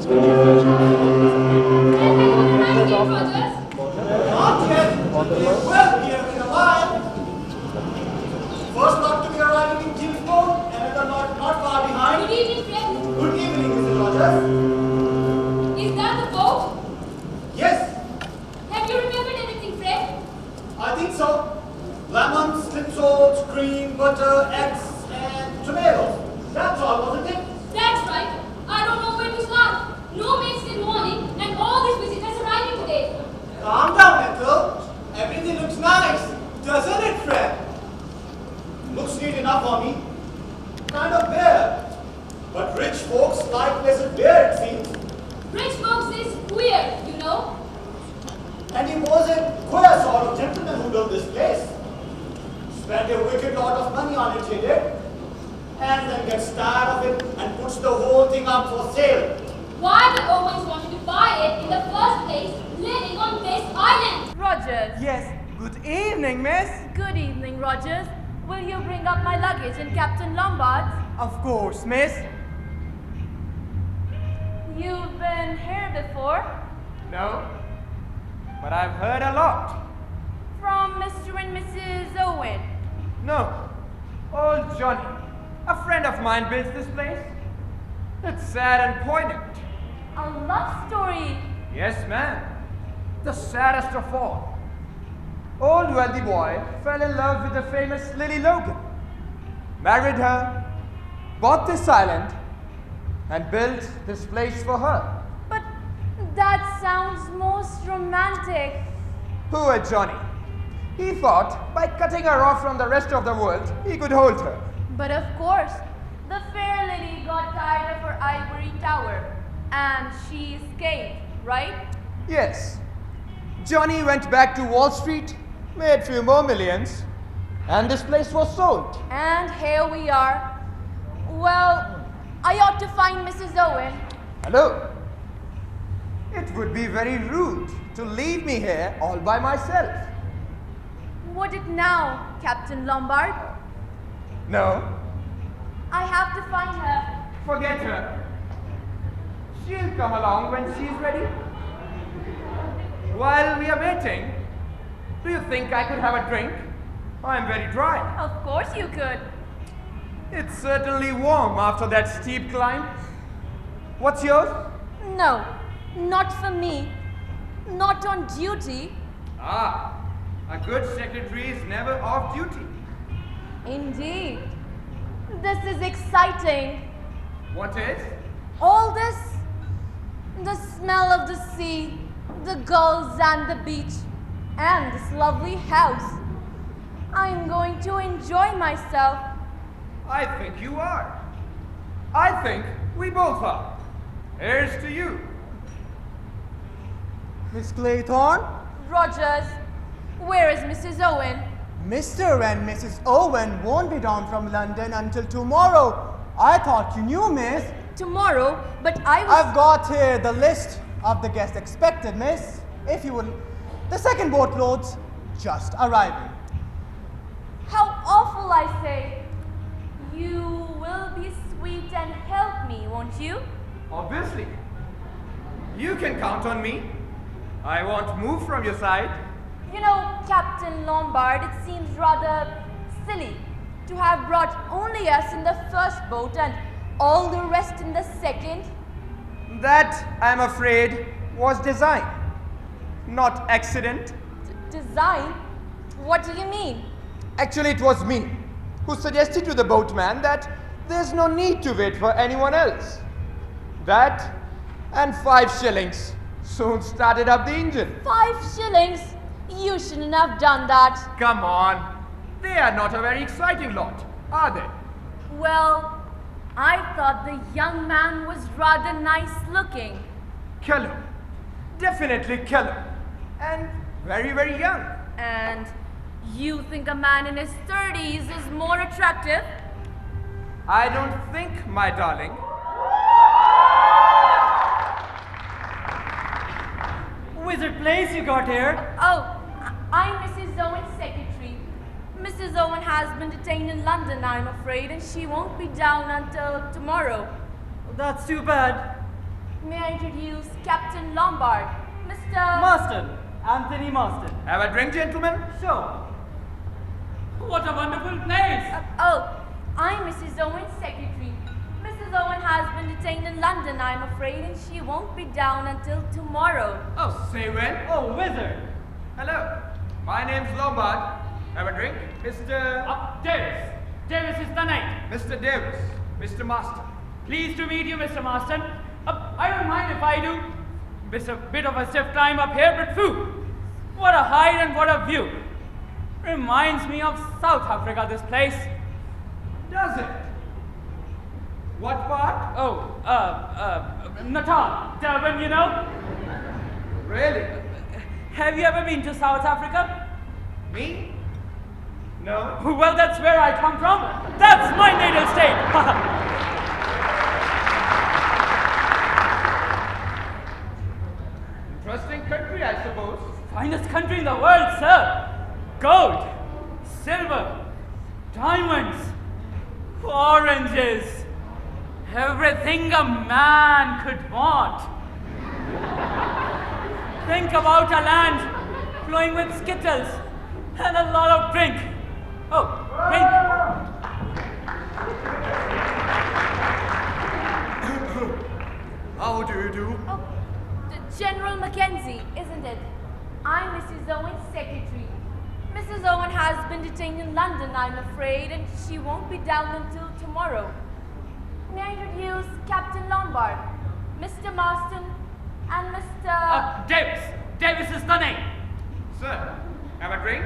Not yet. They will be here in a while. First lot to be arriving in Kingsport, another lot not far behind. Good evening, friend. Good evening, Mrs. Rogers. Is that the boat? Yes, Have you remembered anything, friend? I think so. Lemons, schnitzel, cream, butter, eggs, and tomatoes. That's all, wasn't it? That's right. I don't know where to start. No mates in morning, and all these visitors arriving today. Calm down, Ethel. Everything looks nice, doesn't it, Fred? Looks neat enough for me. Kind of bare. But rich folks like pleasant beer, it seems. Rich folks is queer, you know. And he was a queer sort of gentleman who built this place. Spent a wicked lot of money on it, he did. And then gets tired of it and puts the whole thing up for sale. Why the Owens wanted to buy it in the first place, living on this island? Rogers. Yes, good evening, miss. Good evening, Rogers. Will you bring up my luggage in Captain Lombard's? Of course, miss. You've been here before? No, but I've heard a lot. From Mr. and Mrs. Owen? No, old Johnny, a friend of mine built this place. It's sad and poignant. A love story. Yes, ma'am. The saddest of all. Old wealthy boy fell in love with the famous Lily Logan, married her, bought this island, and built this place for her. But that sounds most romantic. Poor Johnny. He thought by cutting her off from the rest of the world, he could hold her. But of course, the fair lady got tired of her ivory tower, and she escaped, right? Yes. Johnny went back to Wall Street, made few more millions, and this place was sold. And here we are. Well, I ought to find Mrs. Owen. Hello. It would be very rude to leave me here all by myself. Would it now, Captain Lombard? No, I have to find her. forget her. She'll come along when she's ready. While we are waiting, do you think I could have a drink? I'm very dry. Of course you could. It's certainly warm after that steep climb. What's yours? No, not for me. Not on duty. Ah, a good secretary is never off duty. Indeed. This is exciting. What is? All this, the smell of the sea, the gulls and the beach, and this lovely house. I'm going to enjoy myself. I think you are. I think we both are. Here's to you. Miss Claythorne, Rogers, where is Mrs. Owen? Mr. and Mrs. Owen won't be down from London until tomorrow. I thought you knew, miss. Tomorrow, but I was... I've got here the list of the guests expected, miss. If you will, the second boatload's just arriving. How awful, I say. You will be sweet and help me, won't you? Obviously. You can count on me. I won't move from your side. You know, Captain Lombard, it seems rather silly to have brought only us in the first boat and all the rest in the second. That, I'm afraid, was design, not accident. Design? What do you mean? Actually, it was me who suggested to the boatman that there's no need to wait for anyone else. That and 5 shillings soon started up the engine. 5 shillings? You shouldn't have done that. Come on, they are not a very exciting lot, are they? Well, I thought the young man was rather nice looking. Killer, definitely killer, and very, very young. And you think a man in his 30s is more attractive? I don't think, my darling. Wizard place you got here? Oh, I'm Mrs. Owen's secretary. Mrs. Owen has been detained in London, I'm afraid, and she won't be down until tomorrow. That's too bad. May I introduce Captain Lombard, Mr. Marston. Anthony Marston. Have a drink, gentlemen? Sure. What a wonderful place! I'm Mrs. Owen's secretary. Mrs. Owen has been detained in London, I'm afraid, and she won't be down until tomorrow. Oh, say when? Oh, wizard. Hello. My name's Lombard. Have a drink? Mr. Davis. Davis is the name. Mr. Davis. Mr. Marston. Pleased to meet you, Mr. Marston. I don't mind if I do. It's a bit of a stiff climb up here, but phew! What a height and what a view. Reminds me of South Africa, this place. Does it? What part? Oh, Natal, Durban, you know? Really? Have you ever been to South Africa? Me? No. Well, that's where I come from. That's my native state. Interesting country, I suppose. Finest country in the world, sir. Gold, silver, diamonds, oranges. Everything a man could want. Think about a land flowing with skittles and a lot of drink. Oh, drink. How do you do? Oh, General Mackenzie, isn't it? I'm Mrs. Owen's secretary. Mrs. Owen has been detained in London, I'm afraid, and she won't be down until tomorrow. May I introduce Captain Lombard, Mr. Marston, and Mr. Davis. Davis is the name. Sir, have a drink?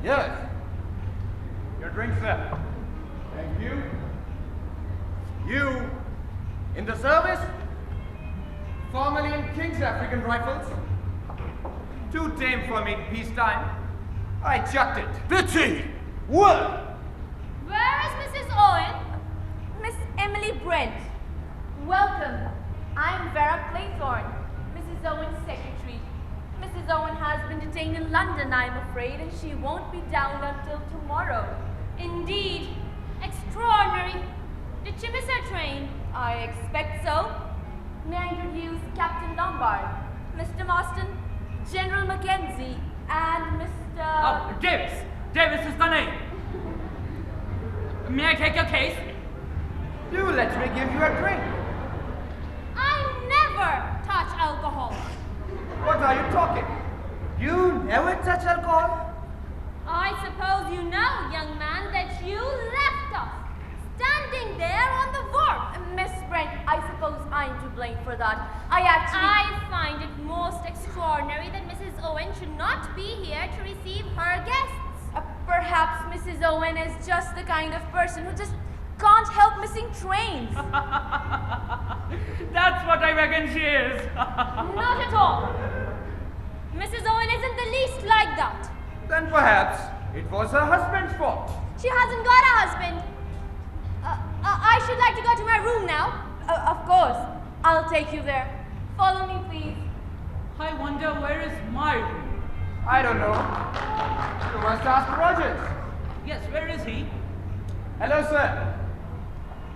Yes. Your drink, sir. Thank you. You in the service? Formerly in King's African Rifles? Too tame for me peacetime. I chucked it. Bitchy! What? Where is Mrs. Owen? Miss Emily Brent. Welcome. I'm Vera Claythorne, Mrs. Owen's secretary. Mrs. Owen has been detained in London, I'm afraid, and she won't be down until tomorrow. Indeed. Extraordinary. Did she miss her train? I expect so. May I introduce Captain Lombard, Mr. Marston, General Mackenzie, and Mr. Davis. Davis is the name. May I take your case? Do let me give you a drink. I never touch alcohol. What are you talking? You never touch alcohol? I suppose you know, young man, that you left us standing there on the wharf. Miss Brent, I suppose I'm to blame for that. I find it most extraordinary that Mrs. Owen should not be here to receive her guests. Perhaps Mrs. Owen is just the kind of person who just can't help missing trains. That's what I reckon she is. Not at all. Mrs. Owen isn't the least like that. Then perhaps it was her husband's fault. She hasn't got a husband. I should like to go to my room now. Of course. I'll take you there. Follow me, please. I wonder where is my room? I don't know. You must ask Rogers. Yes, where is he? Hello, sir.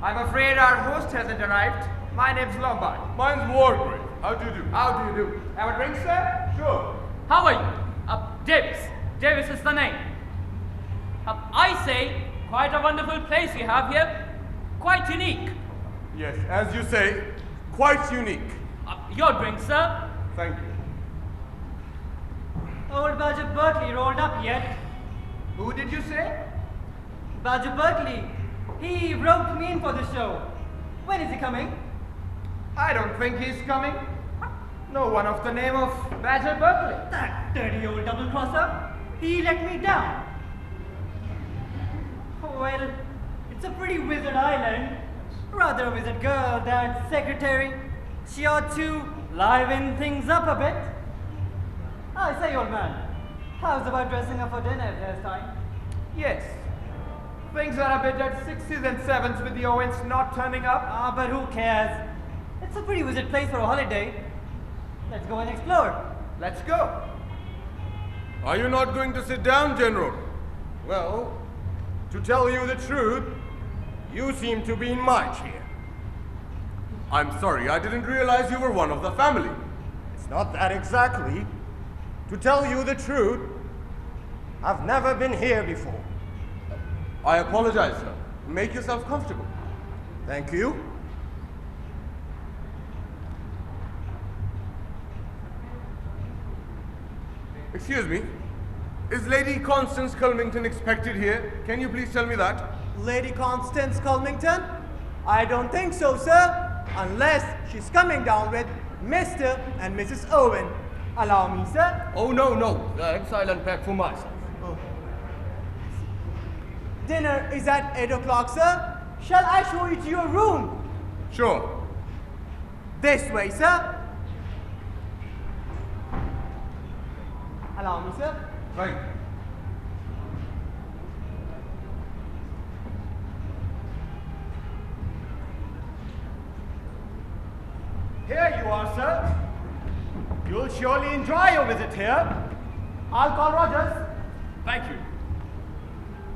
I'm afraid our host hasn't arrived. My name's Lombard. Mine's Wargrave. How do you do? How do you do? Have a drink, sir? Sure. How are you? Davis. Davis is the name. I say, quite a wonderful place you have here. Quite unique. Yes, as you say, quite unique. Your drink, sir. Thank you. Old Badger Berkeley rolled up yet? Who did you say? Badger Berkeley. He roped me in for the show. When is he coming? I don't think he's coming. No one of the name of Badger Berkeley. That dirty old double-crosser. He let me down. Well, it's a pretty wizard island. Rather a wizard girl, that secretary. She ought to liven things up a bit. I say, old man, how's about dressing up for dinner this time? Yes. Things are a bit at 6s and 7s with the Owens not turning up. But who cares? It's a pretty wizard place for a holiday. Let's go and explore. Let's go. Are you not going to sit down, General? Well, to tell you the truth, you seem to be in my chair. I'm sorry, I didn't realize you were one of the family. It's not that exactly. To tell you the truth, I've never been here before. I apologize, sir. Make yourself comfortable. Thank you. Excuse me. Is Lady Constance Culmington expected here? Can you please tell me that? Lady Constance Culmington? I don't think so, sir. Unless she's coming down with Mr. and Mrs. Owen. Allow me, sir. Oh, no. I'm silent pack for myself. Oh. Dinner is at 8 o'clock, sir. Shall I show you to your room? Sure. This way, sir. Allow me, sir. Right. Here you are, sir. You'll surely enjoy your visit here. I'll call Rogers. Thank you.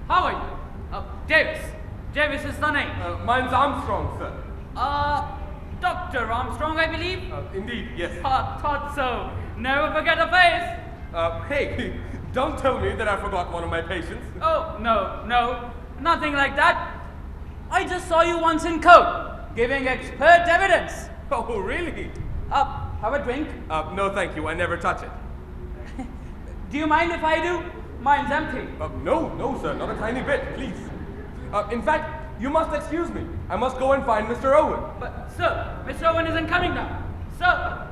How are you? Davis. Davis is the name. Mine's Armstrong, sir. Dr. Armstrong, I believe? Indeed, yes. Thought so. Never forget a face. Hey, don't tell me that I forgot one of my patients. Oh, no. Nothing like that. I just saw you once in court, giving expert evidence. Oh, really? Have a drink? No, thank you. I never touch it. Do you mind if I do? Mine's empty. No, sir. Not a tiny bit, please. In fact, you must excuse me. I must go and find Mr. Owen. But, sir, Mr. Owen isn't coming now. Sir!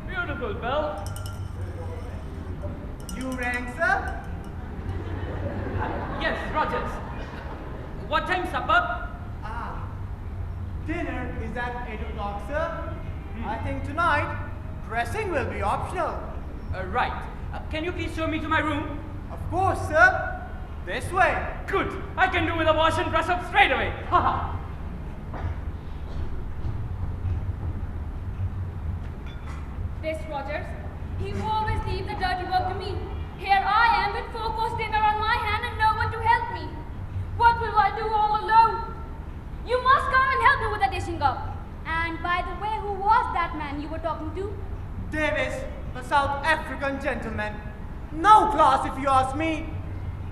Beautiful bell. You rang, sir? Yes, Rogers. What time supper? Dinner is at 8 o'clock, sir. I think tonight, dressing will be optional. Right. Can you please show me to my room? Of course, sir. This way. Good. I can do with a wash and dress up straight away. Ha. This Rogers, he always leaves the dirty work to me. Here I am with 4-course dinner on my hand and no one to help me. What will I do all alone? You must come and help me with the dishing up. And by the way, who was that man you were talking to? Davis, the South African gentleman. No class if you ask me.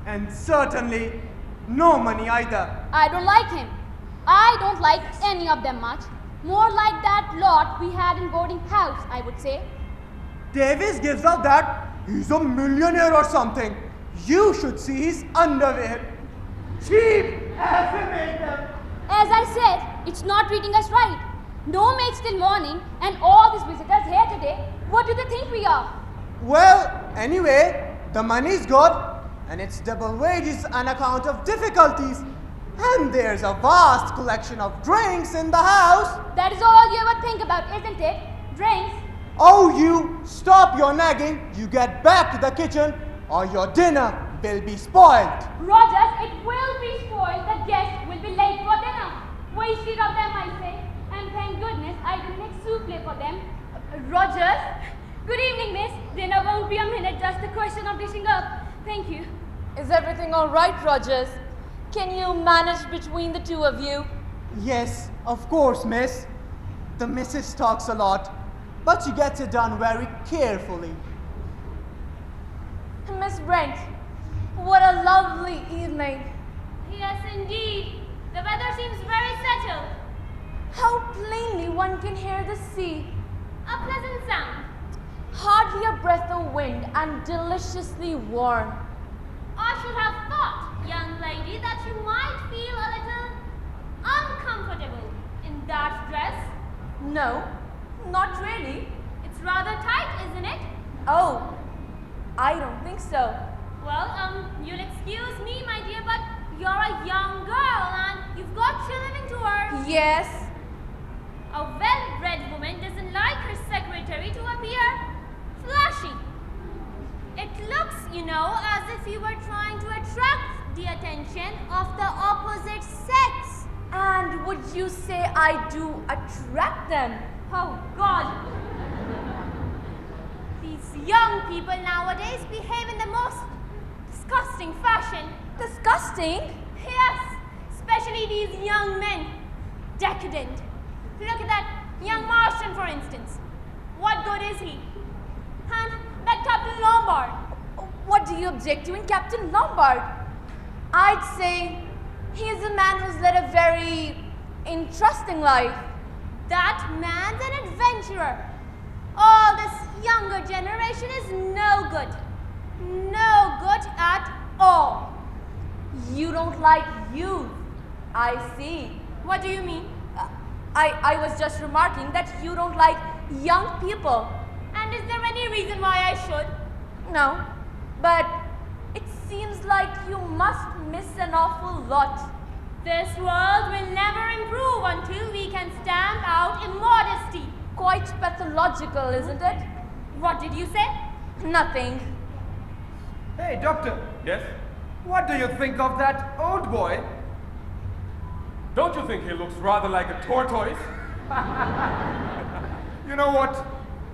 And certainly, no money either. I don't like him. I don't like any of them much. More like that lot we had in boarding house, I would say. Davis gives out that he's a millionaire or something. You should see his underwear. Cheap as we made them. As I said, it's not treating us right. No maids till morning and all these visitors here today. What do they think we are? Well, anyway, the money's good and it's double wages on account of difficulties. And there's a vast collection of drinks in the house. That is all you ever think about, isn't it? Drinks. Oh, you stop your nagging. You get back to the kitchen or your dinner will be spoiled. Rogers, it will be spoiled. The guests will be late for dinner. Wasted of them, I say. And thank goodness I didn't make souffle for them. Rogers, good evening, miss. Dinner won't be a minute, just a question of dishing up. Thank you. Is everything all right, Rogers? Can you manage between the two of you? Yes, of course, miss. The missus talks a lot, but she gets it done very carefully. Miss Brent, what a lovely evening. Yes, indeed. The weather seems very settled. How plainly one can hear the sea. A pleasant sound. Hardly a breath of wind and deliciously warm. I should have thought, young lady, that you might feel a little uncomfortable in that dress. No, not really. It's rather tight, isn't it? Oh, I don't think so. Well, you'll excuse me, my dear, but you're a young girl and you've got children to earn. Yes. A well-bred woman doesn't like her secretary to appear flashy. It looks, you know, as if you were trying to attract the attention of the opposite sex. And would you say I do attract them? Oh, God. These young people nowadays behave in the most disgusting fashion. Disgusting? Yes, especially these young men. Decadent. Look at that young Martian, for instance. What good is he? And that Captain Lombard. What do you object to in Captain Lombard? I'd say he is a man who's led a very interesting life. That man's an adventurer. All this younger generation is no good. No good at all. You don't like youth. I see. What do you mean? I was just remarking that you don't like young people. And is there any reason why I should? No, but it seems like you must miss an awful lot. This world will never improve until we can stamp out immodesty. Quite pathological, isn't it? What did you say? Nothing. Hey, doctor. Yes? What do you think of that old boy? Don't you think he looks rather like a tortoise? You know what?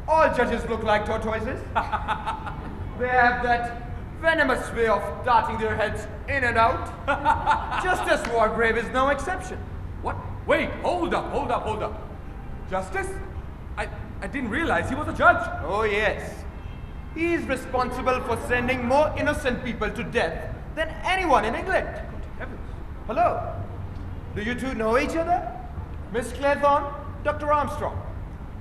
All judges look like tortoises. They have that venomous way of darting their heads in and out. Justice Wargrave is no exception. What? Wait, hold up. Justice? I didn't realize he was a judge. Oh, yes. He is responsible for sending more innocent people to death than anyone in England. Good heavens. Hello. Do you two know each other? Miss Claythorne, Dr. Armstrong.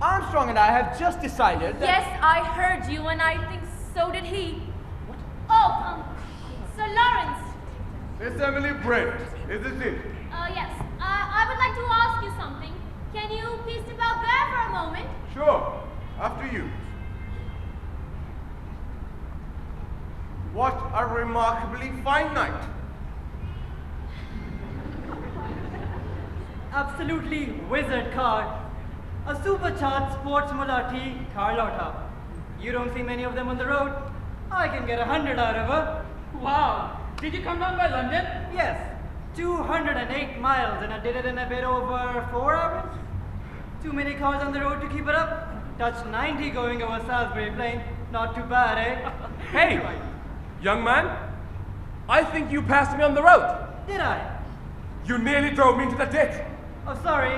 Armstrong and I have just decided that... Yes, I heard you, and I think so did he. Oh, Sir Lawrence. Miss Emily Brent, isn't it? Yes. I would like to ask you something. Can you please step out there for a moment? Sure. After you. What a remarkably fine night. Absolutely wizard card. A supercharged sports Mulati Carlotta. You don't see many of them on the road. I can get 100 out of her. Wow. Did you come down by London? Yes, 208 miles, and I did it in a bit over 4 hours. Too many cars on the road to keep it up. Touched 90 going over Salisbury Plain. Not too bad, eh? Hey, young man. I think you passed me on the road. Did I? You nearly drove me into the ditch. Oh, sorry.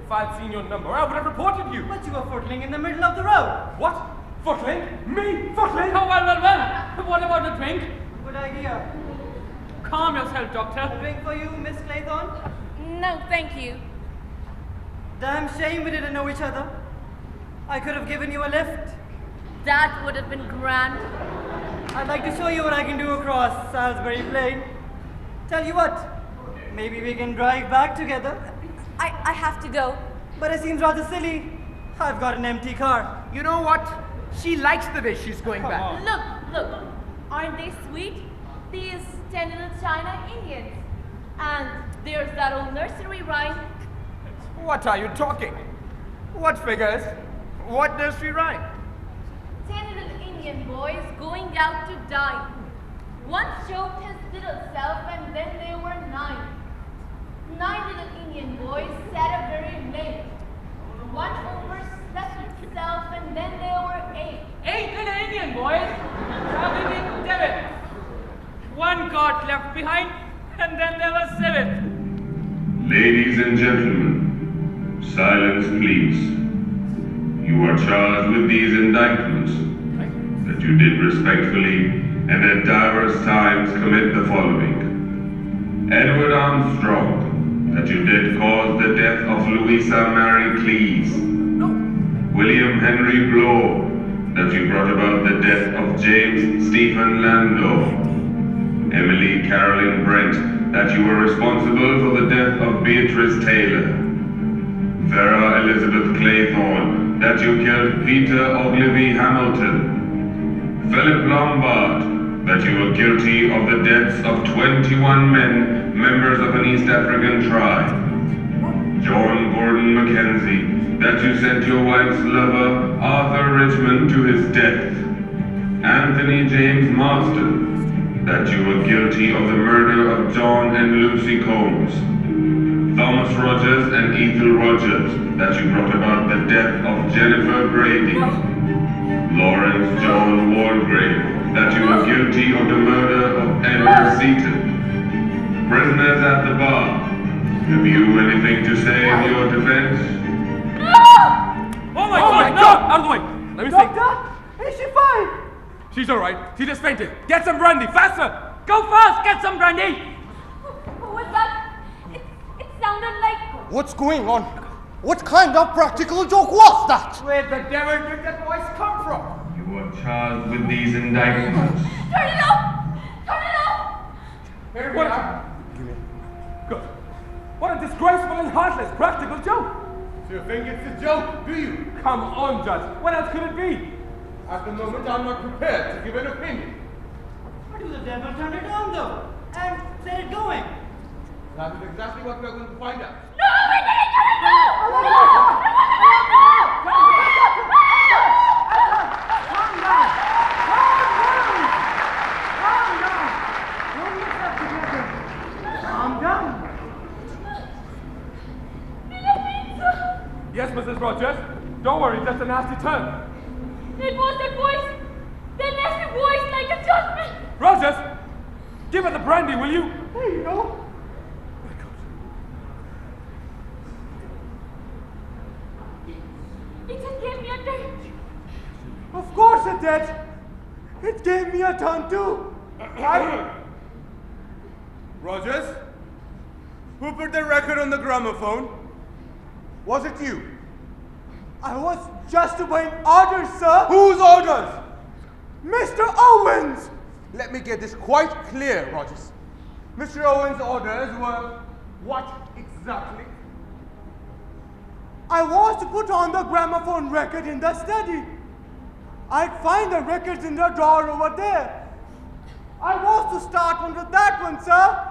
If I'd seen your number, I would have reported you. But you were footling in the middle of the road. What? Footling? Me? Footling? Oh, well. What about a drink? Good idea. Calm yourself, A doctor. drink for you, Miss Claythorne? No, thank you. Damn shame we didn't know each other. I could have given you a lift. That would have been grand. I'd like to show you what I can do across Salisbury Plain. Tell you what, maybe we can drive back together. I have to go. But it seems rather silly. I've got an empty car. You know what? She likes the way she's going back. Look. Aren't they sweet? These 10 little China Indians. And there's that old nursery rhyme. What are you talking? What figures? What nursery rhyme? 10 little Indian boys going out to dine. One choked his little self, and then there were 9. 9 little Indian boys sat up very late. One overslept himself, and then there were 8. 8 little Indian boys traveling in Tibet. 1 got left behind, and then there was 7. Ladies and gentlemen, silence please. You are charged with these indictments, that you did respectfully and at divers times commit the following. Edward Armstrong, that you did cause the death of Louisa Mary Cleese. William Henry Blow, that you brought about the death of James Stephen Landau. Emily Caroline Brent, that you were responsible for the death of Beatrice Taylor. Vera Elizabeth Claythorne, that you killed Peter Ogilvy Hamilton. Philip Lombard, that you were guilty of the deaths of 21 men, members of an East African tribe. John Gordon Mackenzie, that you sent your wife's lover, Arthur Richmond, to his death. Anthony James Marston, that you were guilty of the murder of John and Lucy Combs. Thomas Rogers and Ethel Rogers, that you brought about the death of Jennifer Brady. Lawrence John Wargrave, that you are guilty of the murder of Edward Seaton. Prisoners at the bar, have you anything to say in your defense? Oh my God, no! Out of the way! Let me see. Doctor, is she fine? She's alright. She just fainted. Get some brandy, faster! Go fast, get some brandy! Who was that? It sounded like... What's going on? What kind of practical joke was that? Where the devil did that voice come from? You are charged with these indictments. Turn it off! Turn it off! Here we are. Good. What a disgraceful and heartless practical joke! So you think it's a joke, do you? Come on, Judge. What else could it be? At the moment, I'm not prepared to give an opinion. Why do the devil turn it on though? And set it going? That is exactly what we're going to find out. No! We didn't turn it off! No! Calm down. Don't mix up together. Calm down. Yes, Mrs. Rogers. Don't worry, just a nasty turn. It was that voice! That nasty voice like a judgment! Rogers! Give her the brandy, will you? There you go. It just gave me a turn. Of course it did. It gave me a turn too. Rogers? Who put the record on the gramophone? Was it you? I was just obeying orders, sir. Whose orders? Mr. Owens! Let me get this quite clear, Rogers. Mr. Owen's orders were what exactly? I was to put on the gramophone record in the study. I'd find the records in the drawer over there. I was to start one with that one, sir.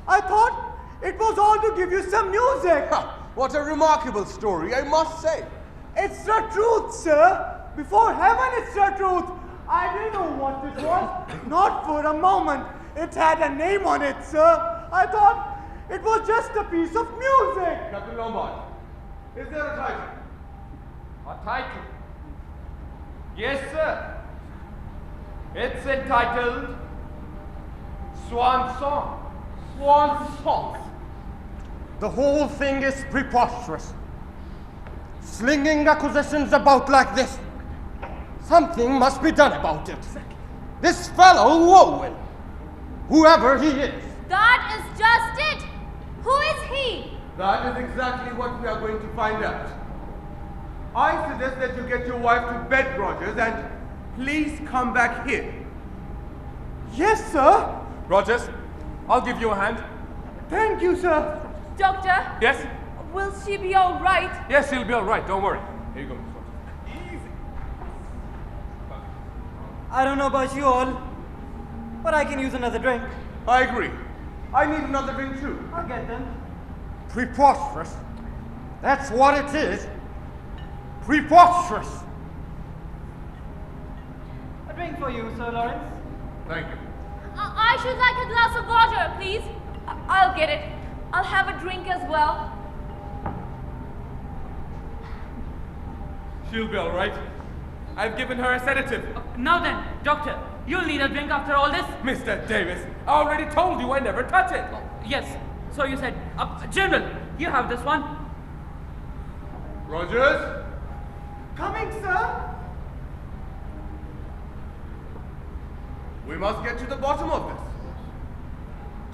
I thought it was all to give you some music. What a remarkable story, I must say. It's the truth, sir. Before heaven, it's the truth. I didn't know what it was. Not for a moment. It had a name on it, sir. I thought it was just a piece of music. Captain Lombard, is there a title? A title? Yes, sir. It's entitled Swan Song. Swan Song. The whole thing is preposterous. Slinging accusations about like this. Something must be done about it. This fellow Owen, whoever he is. That is just it. Who is he? That is exactly what we are going to find out. I suggest that you get your wife to bed, Rogers, and please come back here. Yes, sir. Rogers, I'll give you a hand. Thank you, sir. Doctor, Yes? will she be all right? Yes, she'll be all right. Don't worry. Here you go, Miss Rogers. Easy. I don't know about you all, but I can use another drink. I agree. I need another drink too. I'll get them. Preposterous. That's what it is. Preposterous. A drink for you, Sir Lawrence. Thank you. I should like a glass of water, please. I'll get it. I'll have a drink as well. She'll be all right. I've given her a sedative. Now then, doctor, you'll need a drink after all this? Mr. Davis, I already told you I never touch it. Yes, so you said. General, you have this one. Rogers? Coming, sir. We must get to the bottom of this.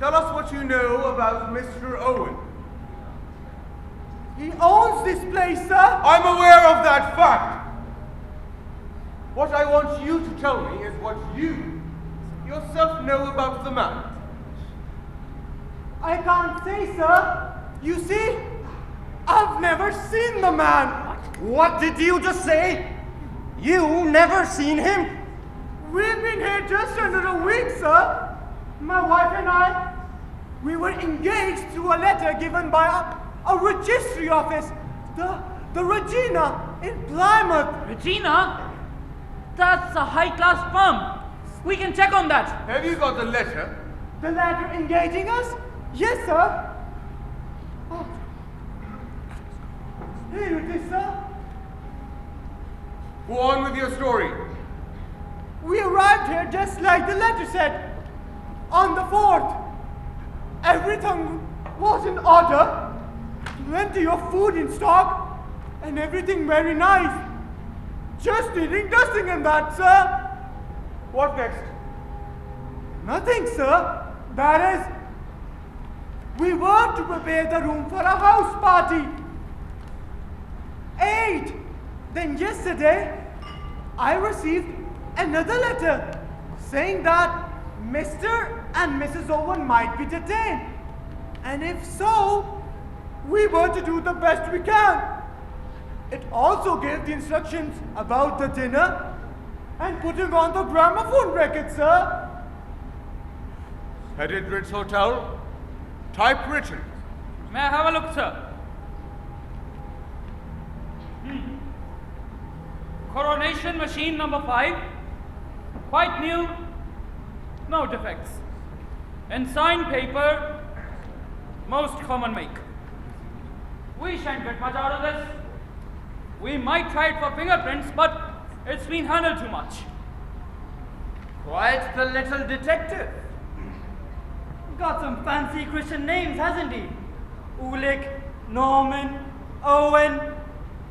Tell us what you know about Mr. Owen. He owns this place, sir. I'm aware of that fact. What I want you to tell me is what you yourself know about the man. I can't say, sir. You see, I've never seen the man. What did you just say? You never seen him? We've been here just under a week, sir. My wife and I, we were engaged through a letter given by a registry office, the Regina in Plymouth. Regina? That's a high-class firm. We can check on that. Have you got the letter? The letter engaging us? Yes, sir. Oh. Here it is, sir. Go on with your story. We arrived here just like the letter said. On the 4th. Everything was in order. Plenty of food in stock. And everything very nice. Just needing dusting and that, sir. What next? Nothing, sir. That is, we were to prepare the room for a house party. 8. Then yesterday, I received another letter saying that Mr. and Mrs. Owen might be detained. And if so, we were to do the best we can. It also gave the instructions about the dinner and putting on the gramophone record, sir. Headed Ritz Hotel, typewritten. May I have a look, sir? Coronation machine number 5. Quite new. No defects. Ensign paper. Most common make. We shan't get much out of this. We might try it for fingerprints, but it's been handled too much. Quite the little detective. Got some fancy Christian names, hasn't he? Ulick, Norman, Owen.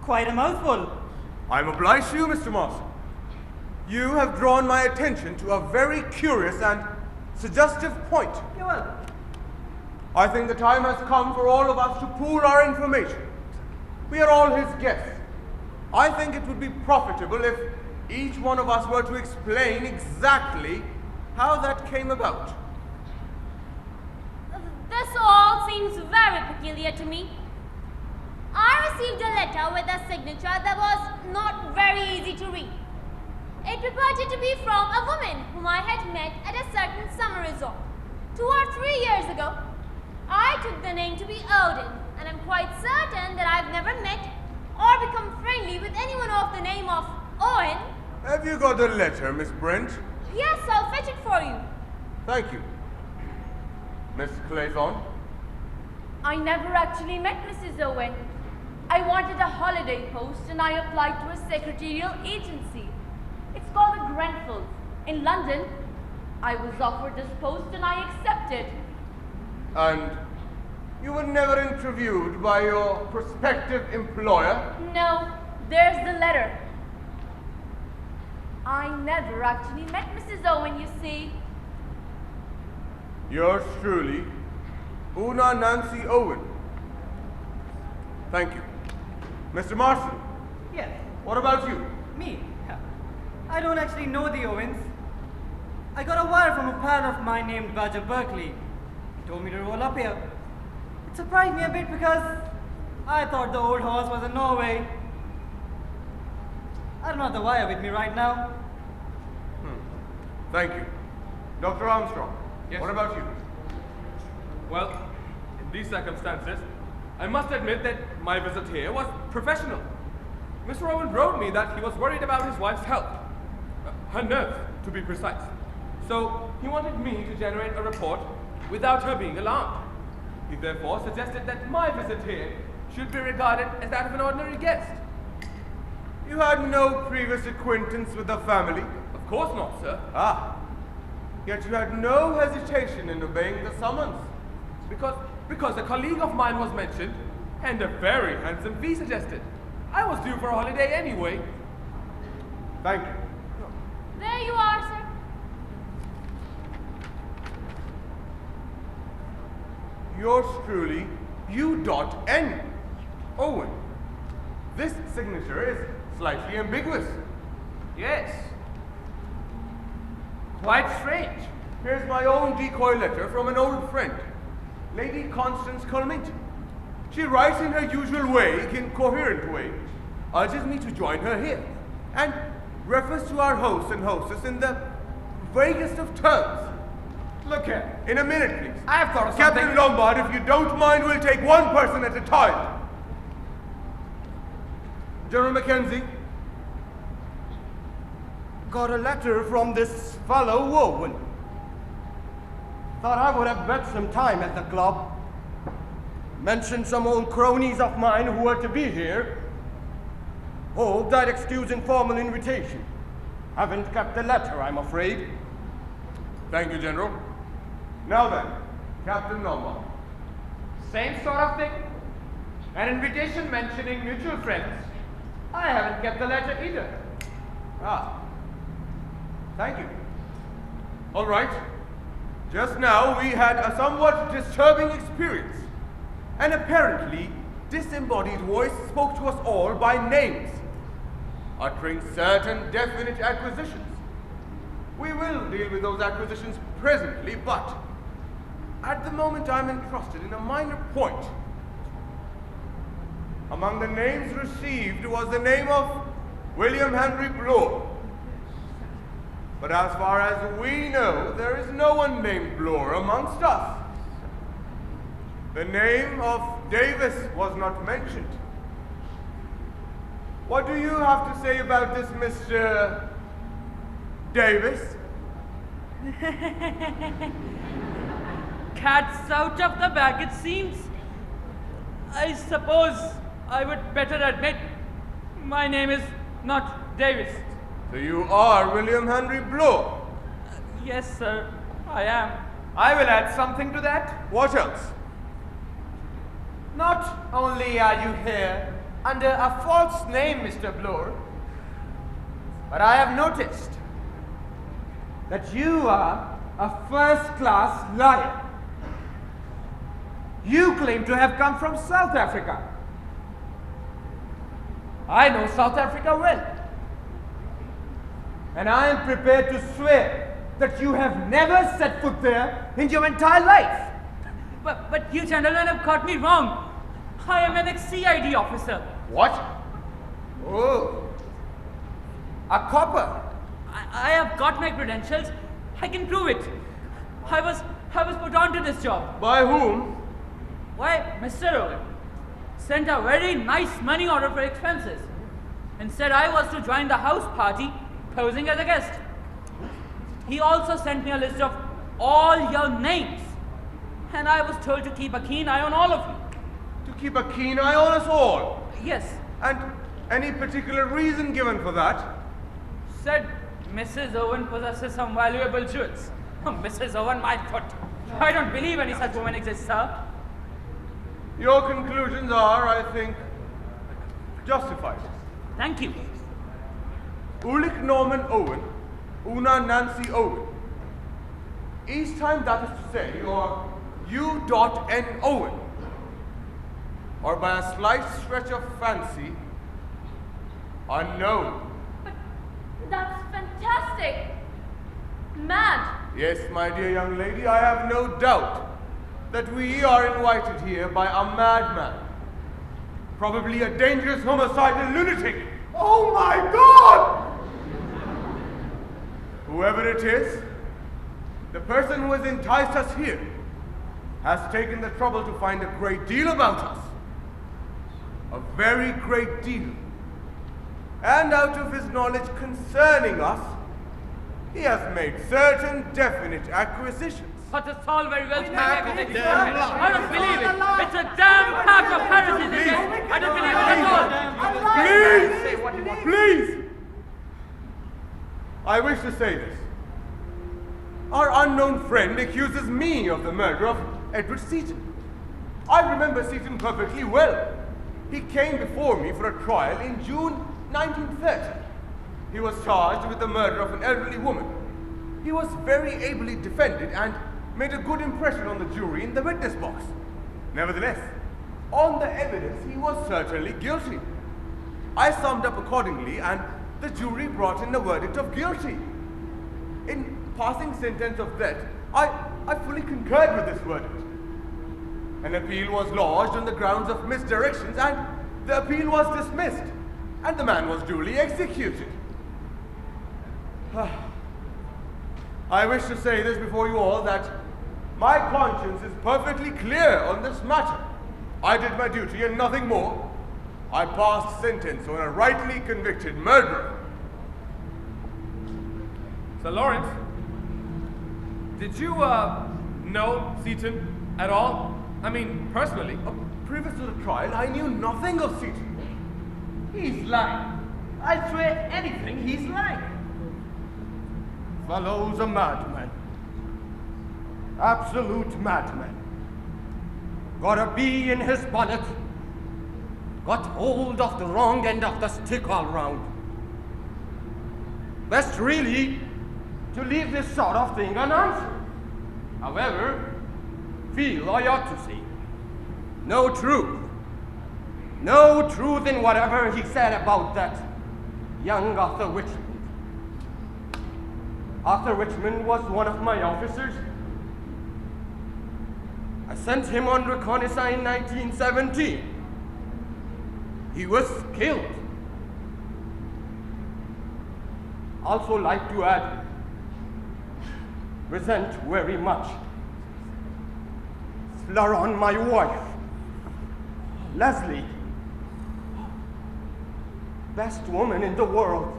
Quite a mouthful. I'm obliged to you, Mr. Marston. You have drawn my attention to a very curious and suggestive point. Yeah, well, I think the time has come for all of us to pool our information. We are all his guests. I think it would be profitable if each one of us were to explain exactly how that came about. This all seems very peculiar to me. I received a letter with a signature that was not very easy to read. It purported to be from a woman whom I had met at a certain summer resort 2 or 3 years ago. I took the name to be Odin, and I'm quite certain that I've never met or become friendly with anyone of the name of Owen. Have you got the letter, Miss Brent? Yes, I'll fetch it for you. Thank you. Miss Clayton? I never actually met Mrs. Owen. I wanted a holiday post and I applied to a secretarial agency. It's called the Grenfell in London. I was offered this post and I accepted. And you were never interviewed by your prospective employer? No, there's the letter. I never actually met Mrs. Owen, you see. Yours truly, Una Nancy Owen. Thank you. Mr. Marston, yes. what about you? Me? I don't actually know the Owens. I got a wire from a pal of mine named Badger Berkeley. He told me to roll up here. It surprised me a bit because I thought the old horse was in Norway. I don't have the wire with me right now. Thank you. Dr. Armstrong, Yes. what about you? Well, in these circumstances, I must admit that my visit here was professional. Mr. Owen wrote me that he was worried about his wife's health. Her nerve, to be precise. So he wanted me to generate a report without her being alarmed. He therefore suggested that my visit here should be regarded as that of an ordinary guest. You had no previous acquaintance with the family? Of course not, sir. Ah, yet you had no hesitation in obeying the summons. Because a colleague of mine was mentioned, and a very handsome fee suggested. I was due for a holiday anyway. Thank you. There you are, sir. Yours truly, U.N. Owen. This signature is slightly ambiguous. Yes. Quite strange. Here's my own decoy letter from an old friend, Lady Constance Culmington. She writes in her usual way, incoherent way, urges me to join her here, and refers to our host and hostess in the vaguest of terms. Look here. In a minute, please. I've thought of something. Captain Lombard, if you don't mind, we'll take one person at a time. General Mackenzie. Got a letter from this fellow Owen. Thought I would have bet some time at the club. Mentioned some old cronies of mine who were to be here. Hope that excuse informal invitation. Haven't kept the letter, I'm afraid. Thank you, General. Now then, Captain Anwar. Same sort of thing. An invitation mentioning mutual friends. I haven't kept the letter either. Ah. Thank you. All right. Just now we had a somewhat disturbing experience. An apparently disembodied voice spoke to us all by names, uttering certain definite acquisitions. We will deal with those acquisitions presently, but at the moment I'm entrusted in a minor point. Among the names received was the name of William Henry Bloor. But as far as we know, there is no one named Bloor amongst us. The name of Davis was not mentioned. What do you have to say about this, Mr. Davis? Cat's out of the bag, it seems. I suppose I would better admit my name is not Davis. So you are William Henry Bloor? Yes, sir, I am. I will add something to that. What else? Not only are you here under a false name, Mr. Bloor, but I have noticed that you are a first-class liar. You claim to have come from South Africa. I know South Africa well. And I am prepared to swear that you have never set foot there in your entire life. But you gentlemen have got me wrong. I am an ex-CID officer. What? Oh, a copper. I have got my credentials. I can prove it. I was put on to this job. By whom? Why, Mr. Owen sent a very nice money order for expenses and said I was to join the house party posing as a guest. He also sent me a list of all your names, and I was told to keep a keen eye on all of you. To keep a keen eye on us all? Yes. And any particular reason given for that? Said Mrs. Owen possesses some valuable jewels. Mrs. Owen, my foot. I don't believe any such woman exists, sir. Your conclusions are, I think, justified. Thank you. Ulick Norman Owen, Una Nancy Owen. Each time that is to say, or U.N. Owen. Or by a slight stretch of fancy, unknown. But that's fantastic. Mad. Yes, my dear young lady, I have no doubt that we are invited here by a madman. Probably a dangerous homicidal lunatic. Oh my God! Whoever it is, the person who has enticed us here has taken the trouble to find a great deal about us. A very great deal. And out of his knowledge concerning us, he has made certain definite acquisitions. But it's all very well to make everything. I don't believe it. It's a damn pack of heresies, isn't it? I don't believe it at all. Please! I wish to say this. Our unknown friend accuses me of the murder of Edward Seaton. I remember Seaton perfectly well. He came before me for a trial in June 1930. He was charged with the murder of an elderly woman. He was very ably defended and made a good impression on the jury in the witness box. Nevertheless, on the evidence, he was certainly guilty. I summed up accordingly, and the jury brought in a verdict of guilty. In passing sentence of death, I fully concurred with this verdict. An appeal was lodged on the grounds of misdirections, and the appeal was dismissed, and the man was duly executed. I wish to say this before you all, that my conscience is perfectly clear on this matter. I did my duty and nothing more. I passed sentence on a rightly convicted murderer. Sir Lawrence, did you, know Seaton at all? I mean, personally? Previous to the trial, I knew nothing of Seaton. He's lying. I swear anything, he's lying. Fellow's a madman. Absolute madman. Got a bee in his bonnet. Got hold of the wrong end of the stick all round. Best really to leave this sort of thing unanswered. However, feel I ought to say, no truth. No truth in whatever he said about that young Arthur Richmond. Arthur Richmond was one of my officers. I sent him on reconnaissance in 1917. He was killed. Also like to add, resent very much. Slur on my wife, Leslie. Best woman in the world.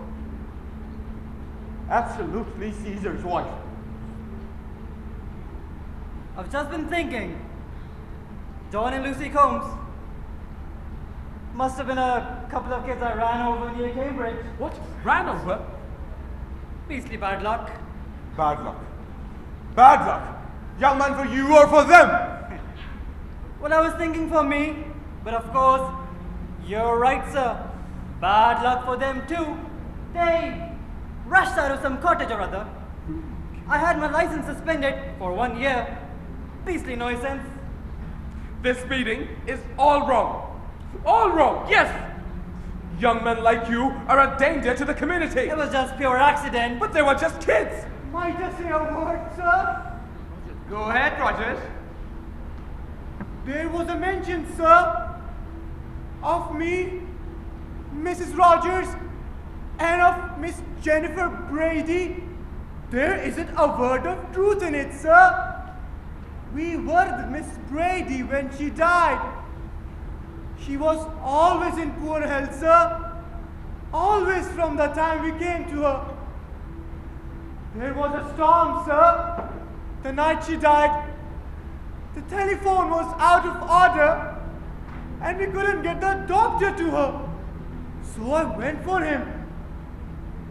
Absolutely Caesar's wife. I've just been thinking. John and Lucy Combs. Must have been a couple of kids I ran over near Cambridge. What? Ran over? Beastly bad luck. Bad luck. Bad luck. Young man, for you or for them? Well, I was thinking for me, but of course, you're right, sir. Bad luck for them too. They rushed out of some cottage or other. I had my license suspended for 1 year. Beastly nuisance. This speeding is all wrong. All wrong, yes! Young men like you are a danger to the community. It was just pure accident. But they were just kids. Might I say a word, sir? Go ahead, Rogers. There was a mention, sir, of me, Mrs. Rogers, and of Miss Jennifer Brady. There isn't a word of truth in it, sir. We were with Miss Brady when she died. She was always in poor health, sir. Always from the time we came to her. There was a storm, sir. The night she died, the telephone was out of order and we couldn't get the doctor to her. So I went for him.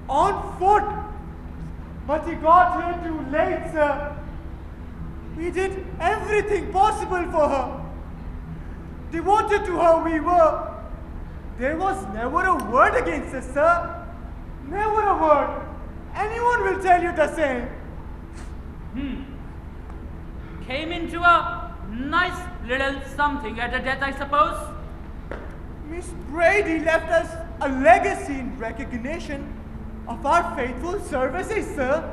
On foot. But he got here too late, sir. We did everything possible for her. Devoted to her we were. There was never a word against us, sir. Never a word. Anyone will tell you the same. Came into a nice little something at her death, I suppose. Miss Brady left us a legacy in recognition of our faithful services, sir.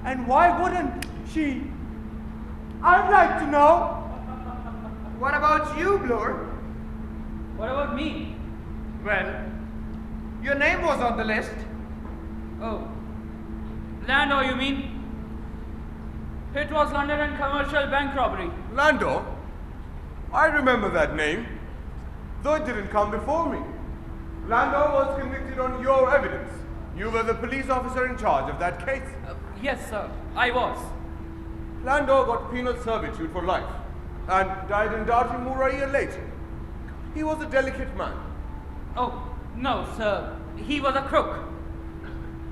And why wouldn't she? I'd like to know. What about you, Bloor? What about me? Well, your name was on the list. Oh, Lando, you mean? It was London and commercial bank robbery. Lando? I remember that name, though it didn't come before me. Lando was convicted on your evidence. You were the police officer in charge of that case. Yes, sir, I was. Lando got penal servitude for life and died in Dartmoor a year later. He was a delicate man. Oh, no, sir. He was a crook.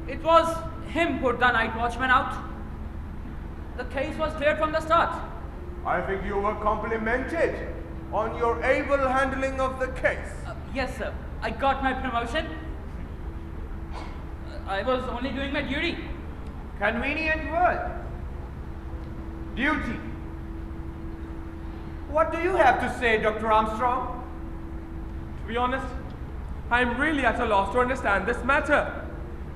It was him put the night watchman out. The case was cleared from the start. I think you were complimented on your able handling of the case. Yes, sir. I got my promotion. I was only doing my duty. Convenient word. Duty. What do you have to say, Dr. Armstrong? To be honest, I'm really at a loss to understand this matter.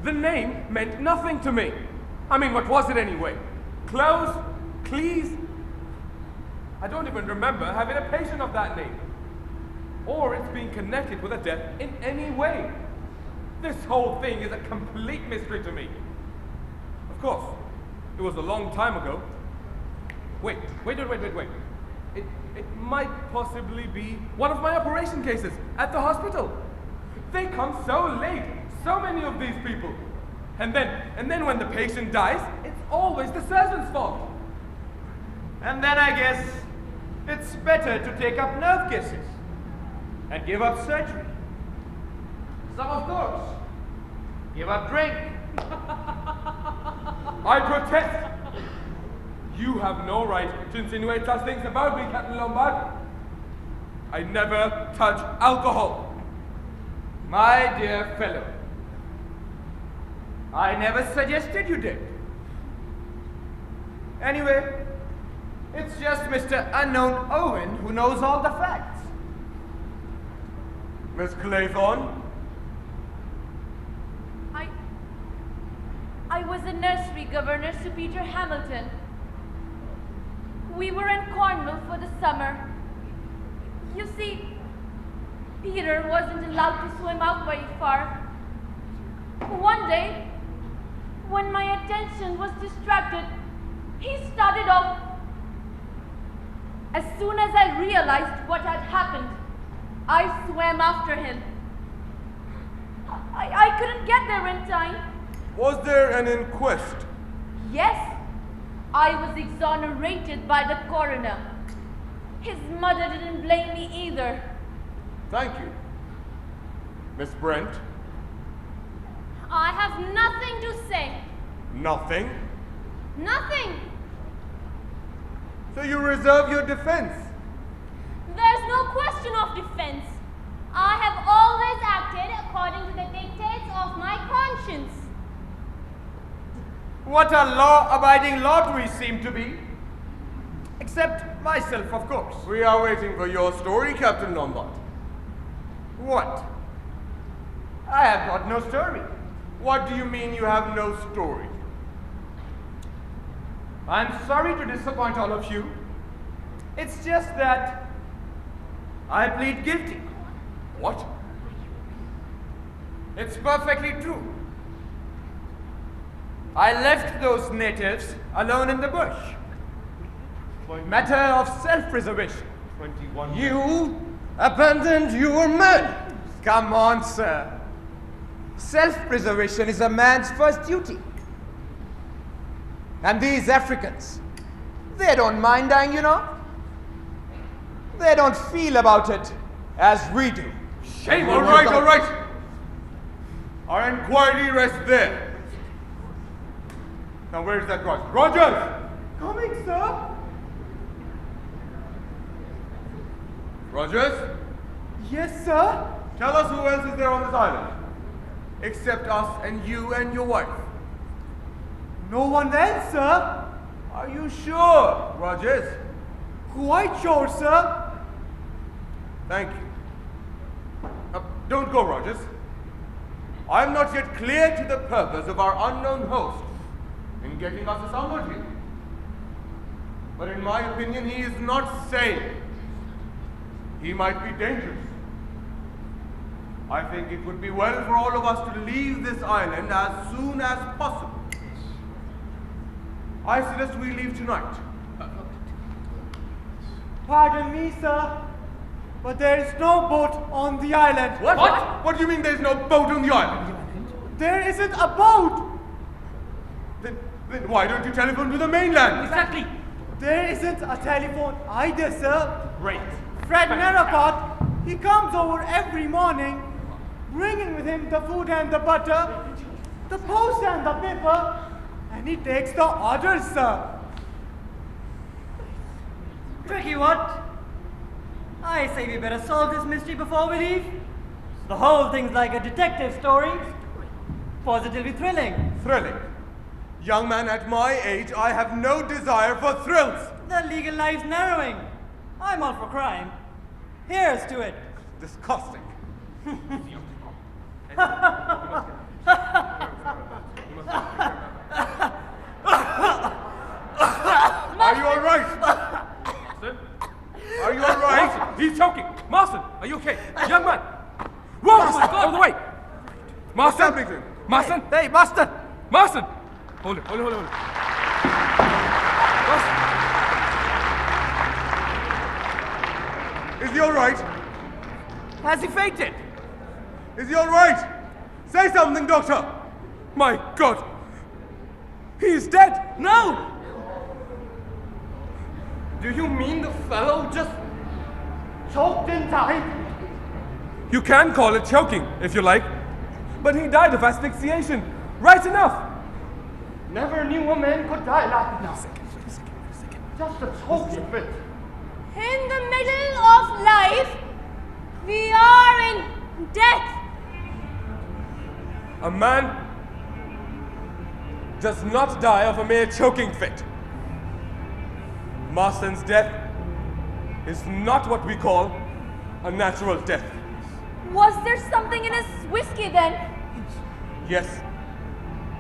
The name meant nothing to me. I mean, what was it anyway? Clothes? Cleese? I don't even remember having a patient of that name. Or it's being connected with a death in any way. This whole thing is a complete mystery to me. Of course, it was a long time ago. Wait. It might possibly be one of my operation cases at the hospital. They come so late, so many of these people. And then when the patient dies, it's always the surgeon's fault. And then I guess it's better to take up nerve cases and give up surgery. Some, of course, give up drink. I protest. You have no right to insinuate such things about me, Captain Lombard. I never touch alcohol. My dear fellow, I never suggested you did. Anyway, it's just Mr. Unknown Owen who knows all the facts. Miss Claythorne? I was a nursery governess to Peter Hamilton. We were in Cornwall for the summer. You see, Peter wasn't allowed to swim out very far. One day, when my attention was distracted, he started off. As soon as I realized what had happened, I swam after him. I couldn't get there in time. Was there an inquest? Yes, I was exonerated by the coroner. His mother didn't blame me either. Thank you. Miss Brent? I have nothing to say. Nothing? Nothing. So you reserve your defense? There's no question of defense. I have always acted according to the dictates of my conscience. What a law-abiding lot we seem to be. Except myself, of course. We are waiting for your story, Captain Lombard. What? I have got no story. What do you mean you have no story? I'm sorry to disappoint all of you. It's just that I plead guilty. What? It's perfectly true. I left those natives alone in the bush. For a matter of self-preservation. 21. You abandoned your men. Come on, sir. Self-preservation is a man's first duty. And these Africans, they don't mind dying, you know. They don't feel about it as we do. Shame! All right, all right. Our inquiry rests there. Now where's that Rogers? Rogers! Coming, sir. Rogers? Yes, sir. Tell us who else is there on this island. Except us and you and your wife. No one else, sir. Are you sure, Rogers? Quite sure, sir. Thank you. Don't go, Rogers. I'm not yet clear to the purpose of our unknown host in getting us assembled here. But in my opinion, he is not sane. He might be dangerous. I think it would be well for all of us to leave this island as soon as possible. I suggest we leave tonight. Pardon me, sir, but there is no boat on the island. What? What do you mean there's no boat on the island? There isn't a boat. Then why don't you telephone to the mainland? Exactly. There isn't a telephone either, sir. Great. Fred Narracott, he comes over every morning, bringing with him the food and the butter, the post and the paper, and he takes the orders, sir. Tricky, what? I say we better solve this mystery before we leave. The whole thing's like a detective story. Positively thrilling. Thrilling? Young man, at my age, I have no desire for thrills. The legal life's narrowing. I'm all for crime. Here's to it. Disgusting. Are you all right? Marston? Are you all right? Marston, he's choking. Marston, are you okay? Young man. Whoa, oh my God, out of the way. Marston. Marston. Hey, Marston. Marston. Hold it. Marston. Is he all right? Has he fainted? Is he all right? Say something, doctor. My God. He's dead. No. Do you mean the fellow just choked in time? You can call it choking, if you like. But he died of asphyxiation. Right enough. Never knew a man could die like that. Just a choking fit. In the middle of life, we are in death. A man does not die of a mere choking fit. Marston's death is not what we call a natural death. Was there something in his whiskey then? Yes.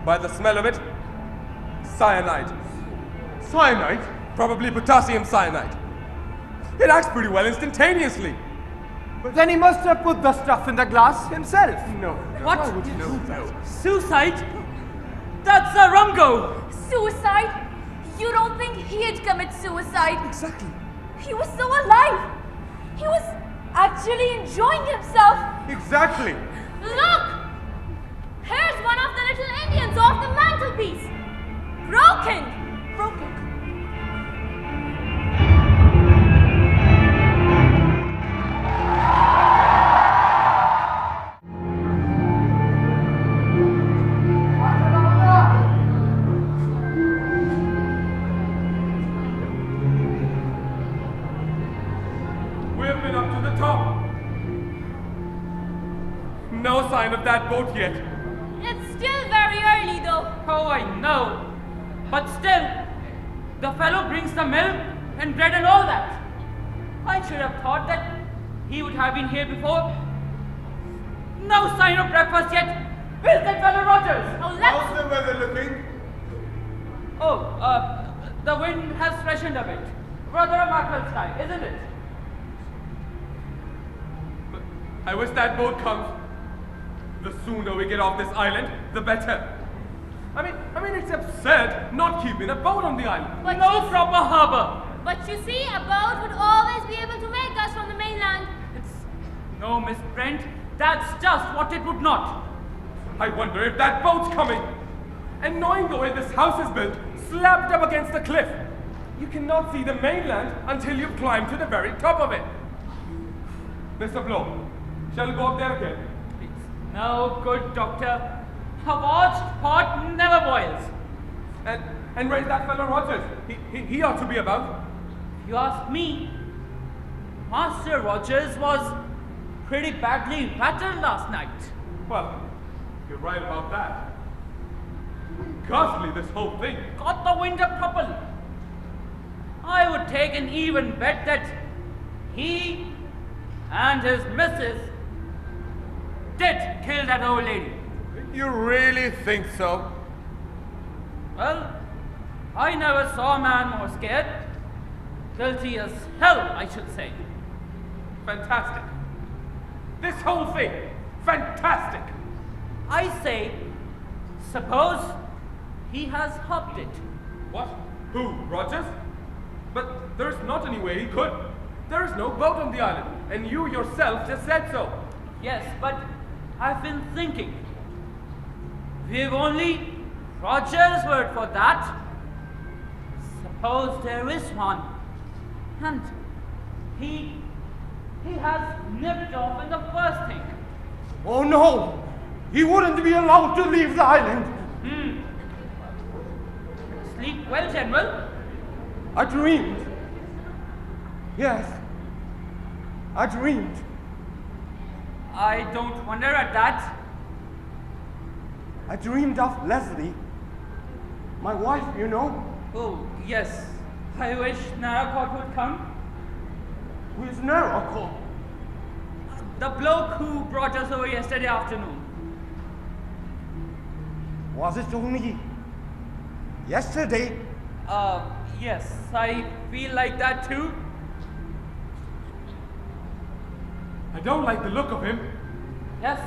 By the smell of it, cyanide. Cyanide? Probably potassium cyanide. It acts pretty well instantaneously. But then he must have put the stuff in the glass himself. No. What? Why would you do that? Suicide? That's a rumgo! Suicide? You don't think he'd commit suicide? Exactly. He was so alive. He was actually enjoying himself. Exactly. Look! Here's one of the little Indians off the mantelpiece. Broken. We've been up to the top. No sign of that boat yet. It's still very early though. Oh, I know. But still, the fellow brings the milk and bread and all that. I should have thought that he would have been here before. No sign of breakfast yet. Where's that fellow Rogers? Oh, let's... How's the weather looking? Oh, the wind has freshened a bit. Rather a mackerel sky, isn't it? But I wish that boat comes. The sooner we get off this island, the better. I mean, it's absurd not keeping a boat on the island. But No you- proper harbor. But you see, a boat would always be able to make us from the mainland. No, Miss Brent, that's just what it would not. I wonder if that boat's coming. And knowing the way this house is built, slapped up against the cliff, you cannot see the mainland until you've climbed to the very top of it. Mr. Blow, shall we go up there again? It's no good, Doctor. A watched pot never boils. And where's that fellow Rogers? He ought to be about. If you ask me, Master Rogers was pretty badly battered last night. Well, you're right about that. Ghastly, this whole thing. Got the wind up properly. I would take an even bet that he and his missus did kill that old lady. You really think so? Well, I never saw a man more scared. Guilty as hell, I should say. Fantastic. This whole thing, fantastic. I say, suppose he has hopped it. What? Who, Rogers? But there's not any way he could. There is no boat on the island, and you yourself just said so. Yes, but I've been thinking. We've only Roger's word for that. Suppose there is one, and he has nipped off in the first thing. Oh no! He wouldn't be allowed to leave the island. Sleep well, General. I dreamed. Yes. I dreamed. I don't wonder at that. I dreamed of Leslie. My wife, you know. Oh, yes. I wish Narracott would come. Who is Narracott? The bloke who brought us over yesterday afternoon. Was it only yesterday? Yes, I feel like that too. I don't like the look of him. Yes,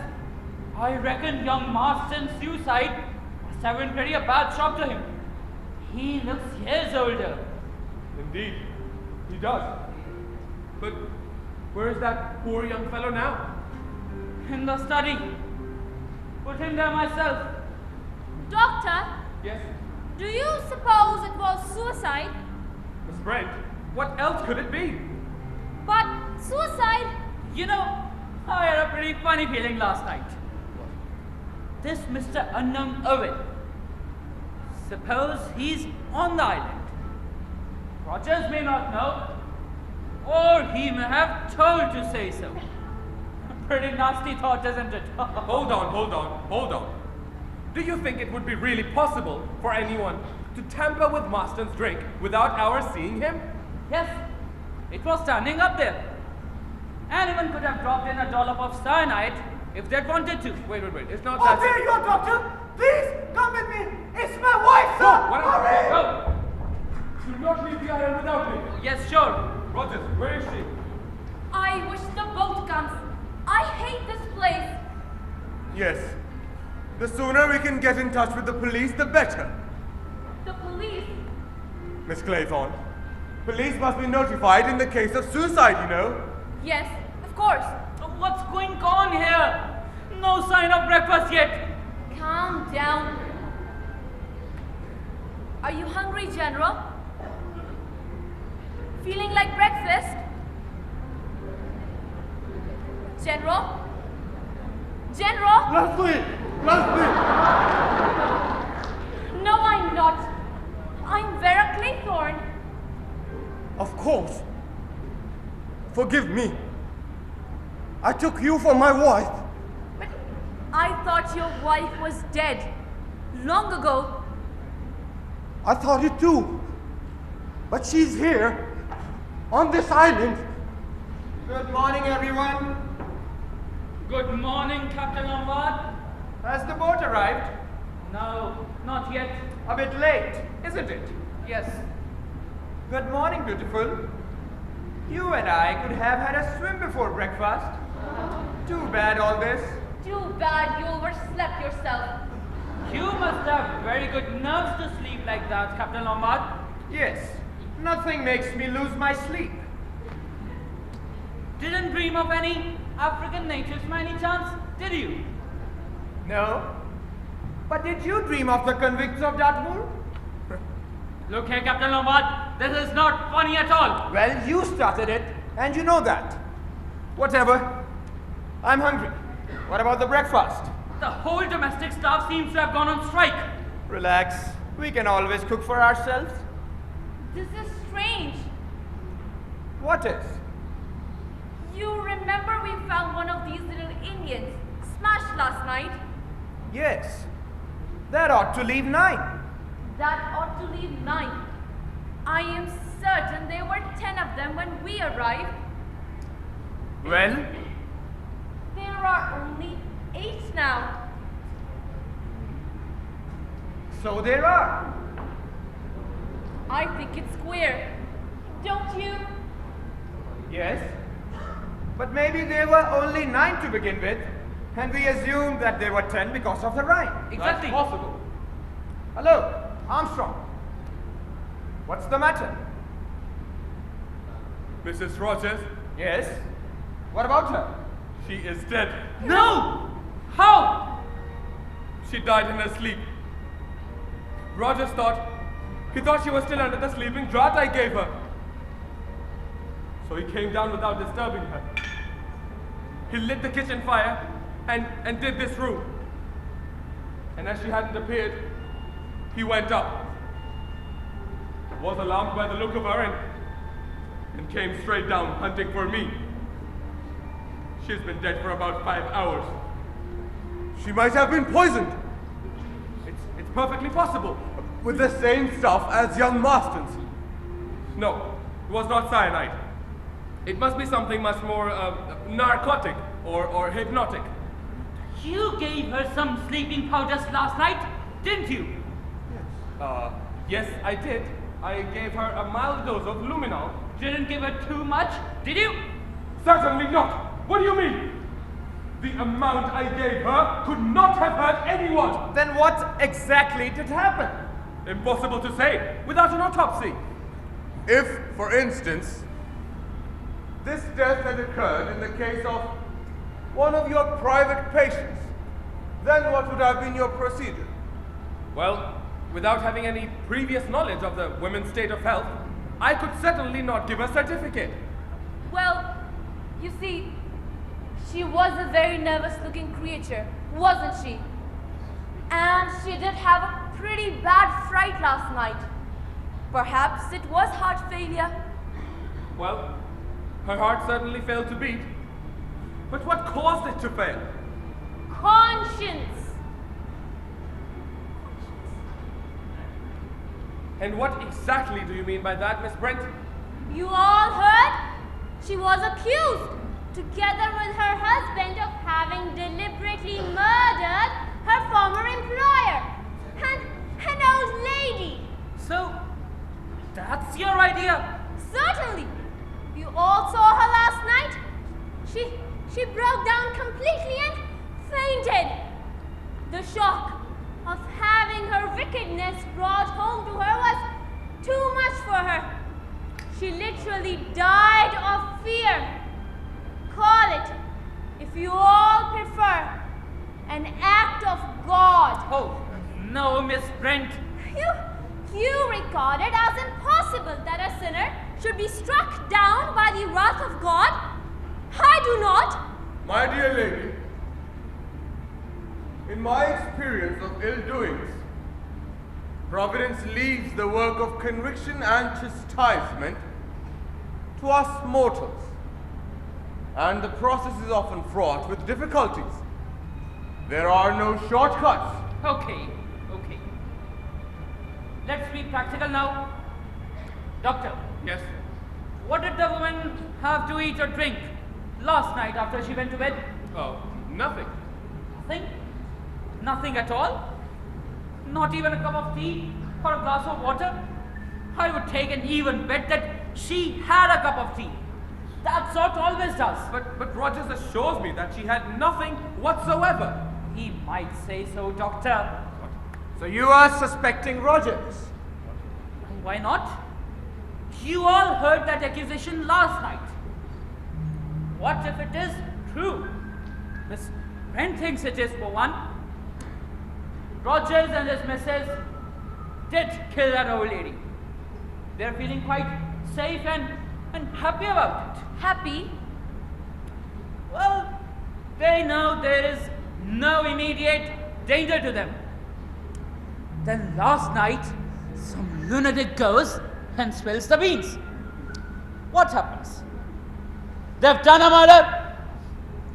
I reckon young Marston's suicide must have been pretty a bad shock to him. He looks years older. Indeed, he does. But where is that poor young fellow now? In the study. Put him there myself. Doctor, Yes, do you suppose it was suicide? Miss Brent. What else could it be? But suicide? You know, I had a pretty funny feeling last night. This Mr. Unknown Owen Suppose he's on the island. Rogers may not know, or he may have told to say so. Pretty nasty thought, isn't it? Hold on. Do you think it would be really possible for anyone to tamper with Marston's drink without our seeing him? Yes, it was standing up there. Anyone could have dropped in a dollop of cyanide if they'd wanted to. Wait, it's not Oh, that. there you are, doctor! Please, come with me! It's my wife, sir! Hurry! No! Do not leave the island without me. Yes, sure. Rogers, where is she? I wish the boat comes. I hate this place. Yes. The sooner we can get in touch with the police, the better. The police? Miss Claythorne, police must be notified in the case of suicide, you know. Yes, of course. What's going on here? No sign of breakfast yet. Calm down. Are you hungry, General? Feeling like breakfast? General? General? Leslie! No, I'm not. I'm Vera Claythorne. Of course. Forgive me. I took you for my wife. But I thought your wife was dead. Long ago. I thought it too. But she's here. On this island. Good morning, everyone. Good morning, Captain Anwar. Has the boat arrived? No, not yet. A bit late, isn't it? Yes. Good morning, beautiful. You and I could have had a swim before breakfast. Too bad all this. Too bad you overslept yourself. You must have very good nerves to sleep like that, Captain Lombard. Yes, nothing makes me lose my sleep. Didn't dream of any African natives by any chance, did you? No. But did you dream of the convicts of Dartmoor? Look here, Captain Lombard, this is not funny at all. Well, you started it, and you know that. Whatever. I'm hungry. What about the breakfast? The whole domestic staff seems to have gone on strike. Relax. We can always cook for ourselves. This is strange. What is? You remember we found one of these little Indians smashed last night? Yes. That ought to leave 9. That ought to leave 9. I am certain there were 10 of them when we arrived. Well? There are only 8 now. So there are. I think it's queer. Don't you? Yes. But maybe there were only 9 to begin with, and we assumed that there were 10 because of the rhyme. Exactly. That's possible. Hello, Armstrong. What's the matter? Mrs. Rogers, Yes? What about her? she is dead. No! How? She died in her sleep. Rogers he thought she was still under the sleeping draught I gave her. So he came down without disturbing her. He lit the kitchen fire and did this room. And as she hadn't appeared, he went up. Was alarmed by the look of her and came straight down hunting for me. She's been dead for about 5 hours. She might have been poisoned. It's perfectly possible. With the same stuff as young Marston's. No, it was not cyanide. It must be something much more narcotic or hypnotic. You gave her some sleeping powders last night, didn't you? Yes, I did. I gave her a mild dose of luminol. Didn't give her too much, did you? Certainly not. What do you mean? The amount I gave her could not have hurt anyone. Then what exactly did happen? Impossible to say without an autopsy. If, for instance, this death had occurred in the case of one of your private patients, then what would have been your procedure? Well, without having any previous knowledge of the women's state of health, I could certainly not give a certificate. Well, you see, she was a very nervous looking creature, wasn't she? And she did have a pretty bad fright last night. Perhaps it was heart failure. Well, her heart certainly failed to beat. But what caused it to fail? Conscience. And what exactly do you mean by that, Miss Brent? You all heard? She was accused, together with her husband, of having deliberately murdered her former employer, an old lady. So, that's your idea? Certainly. You all saw her last night? She broke down completely and fainted. The shock of having her wickedness brought home to her was too much for her. She literally died of fear. Call it, if you all prefer, an act of God. Oh, no, Miss Brent. You record it as impossible that a sinner should be struck down by the wrath of God. I do not. My dear lady, in my experience of ill-doings, Providence leaves the work of conviction and chastisement to us mortals, and the process is often fraught with difficulties. There are no shortcuts. Okay. Let's be practical now. Doctor. Yes? What did the woman have to eat or drink last night after she went to bed? Oh, nothing. Nothing? Nothing at all? Not even a cup of tea or a glass of water? I would take an even bet that she had a cup of tea. That sort always does. But Rogers assures me that she had nothing whatsoever. He might say so, Doctor. So you are suspecting Rogers? Why not? You all heard that accusation last night. What if it is true? Miss Brent thinks it is, for one. Rogers and his missus did kill that old lady. They're feeling quite safe and happy about it. Happy? Well, they know there is no immediate danger to them. Then last night, some lunatic goes and spills the beans. What happens? They've done a murder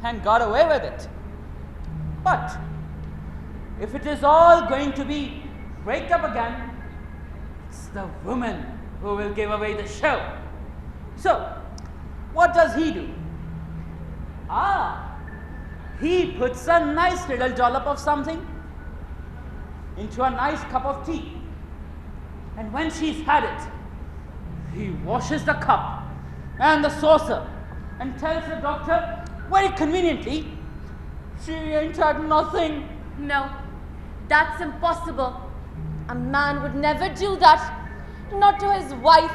and got away with it. But if it is all going to be raked up again, it's the woman who will give away the show. So, what does he do? He puts a nice little dollop of something into a nice cup of tea. And when she's had it, he washes the cup and the saucer and tells the doctor, very conveniently, she ain't had nothing. No, that's impossible. A man would never do that, not to his wife.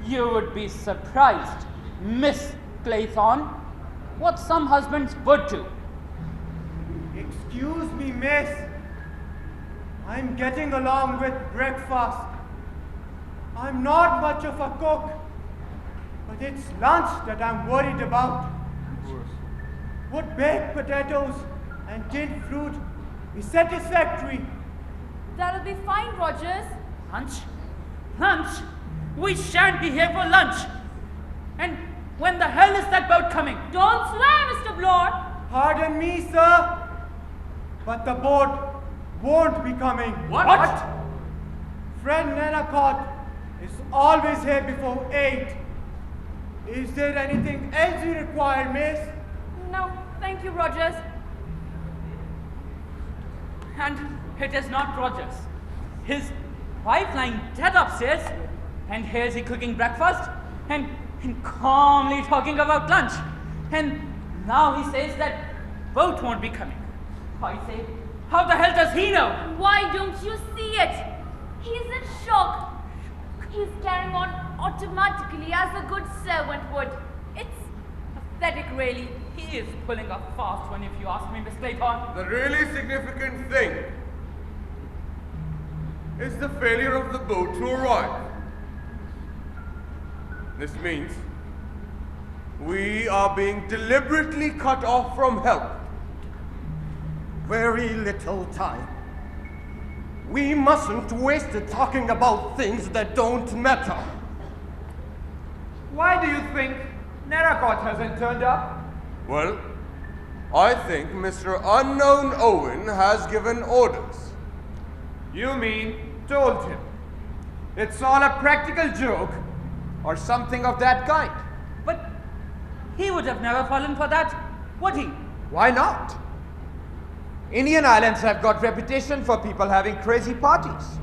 You would be surprised, Miss Claythorne, what some husbands would do. Excuse me, miss. I'm getting along with breakfast. I'm not much of a cook, but it's lunch that I'm worried about. Would baked potatoes and tinned fruit be satisfactory? That'll be fine, Rogers. Lunch? Lunch? We shan't be here for lunch. And when the hell is that boat coming? Don't swear, Mr. Blore. Pardon me, sir, but the boat won't be coming. What? Friend Nanacott is always here before 8. Is there anything else you require, miss? No, thank you, Rogers. And it is not Rogers. His wife lying dead upstairs, and here's he cooking breakfast, and calmly talking about lunch. And now he says that boat won't be coming. I say, how the hell does he know? Why don't you see it? He's in shock. He's carrying on automatically as a good servant would. It's pathetic, really. He is pulling a fast one, if you ask me, Miss Claythorne. The really significant thing is the failure of the boat to arrive. This means we are being deliberately cut off from help. Very little time. We mustn't waste it talking about things that don't matter. Why do you think Narracott hasn't turned up? Well, I think Mr. Unknown Owen has given orders. You mean told him? It's all a practical joke or something of that kind. But he would have never fallen for that, would he? Why not? Indian islands have got reputation for people having crazy parties.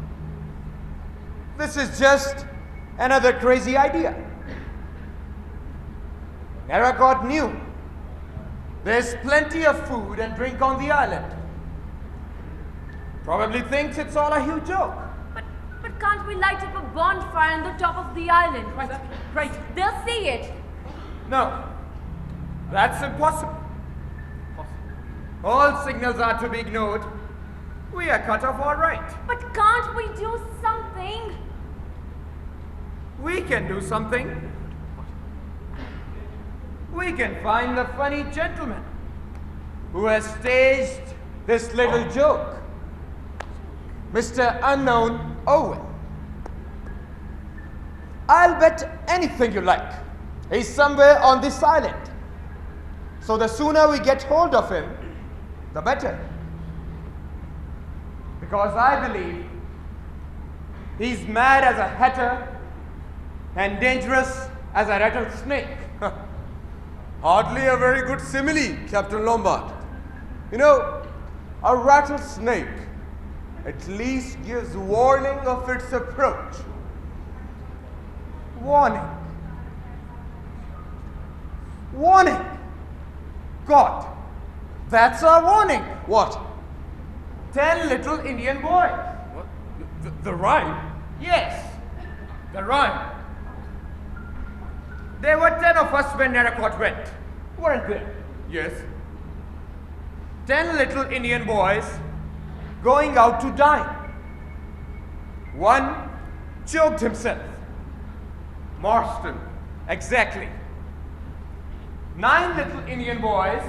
This is just another crazy idea. Narracott knew there's plenty of food and drink on the island. Probably thinks it's all a huge joke. But can't we light up a bonfire on the top of the island? Right. They'll see it. No, that's impossible. All signals are to be ignored. We are cut off all right. But can't we do something? We can do something. We can find the funny gentleman who has staged this little joke. Mr. Unknown Owen. I'll bet anything you like. He's somewhere on this island. So the sooner we get hold of him, the better. Because I believe he's mad as a hatter and dangerous as a rattlesnake. Hardly a very good simile, Captain Lombard. You know, a rattlesnake at least gives warning of its approach. Warning. Warning. God, that's our warning. What? 10 little Indian boys. What? The rhyme? Yes, the rhyme. There were 10 of us when Narracott went, weren't there? Yes. 10 little Indian boys going out to dine. One choked himself. Marston, exactly. 9 little Indian boys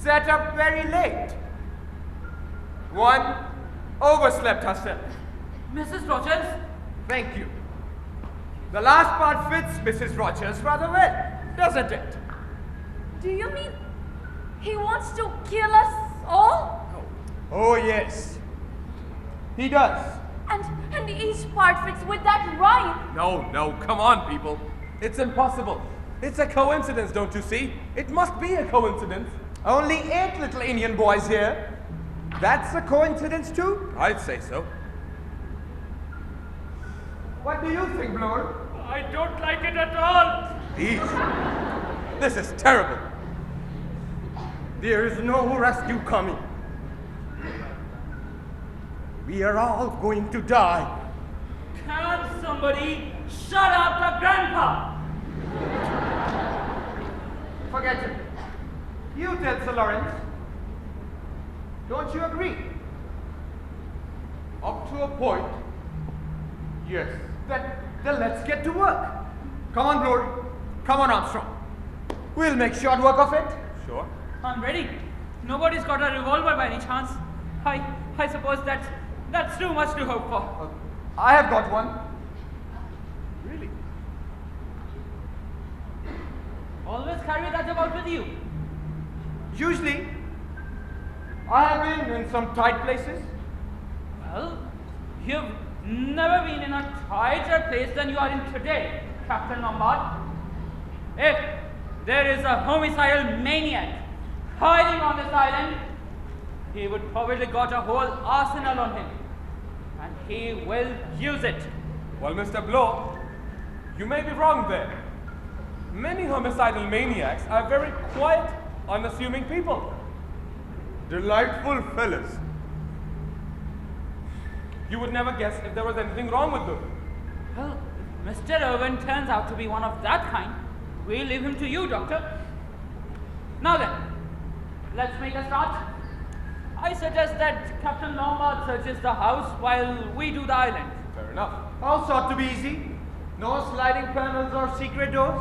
sat up very late. One overslept herself. Mrs. Rogers? Thank you. The last part fits Mrs. Rogers rather well, doesn't it? Do you mean he wants to kill us all? Oh, yes. He does. And each part fits with that rhyme. No, come on, people. It's impossible. It's a coincidence, don't you see? It must be a coincidence. Only 8 little Indian boys here. That's a coincidence too? I'd say so. What do you think, Bloor? I don't like it at all. Eesh. This is terrible. There is no rescue coming. We are all going to die. Can somebody shut up the grandpa? Forget it. You tell Sir Lawrence. Don't you agree? Up to a point, yes. Then let's get to work. Come on, Bloor. Come on, Armstrong. We'll make short work of it. Sure. I'm ready. Nobody's got a revolver by any chance. I suppose that's too much to hope for. I have got one. Really? Always carry that about with you. Usually, I have been in some tight places. Well, you've never been in a tighter place than you are in today, Captain Lombard. If there is a homicidal maniac hiding on this island, he would probably got a whole arsenal on him. And he will use it. Well, Mr. Bloor, you may be wrong there. Many homicidal maniacs are very quiet, unassuming people. Delightful fellows. You would never guess if there was anything wrong with them. Well, if Mr. Owen turns out to be one of that kind, we'll leave him to you, Doctor. Now then, let's make a start. I suggest that Captain Lombard searches the house while we do the island. Fair enough. House ought to be easy. No sliding panels or secret doors.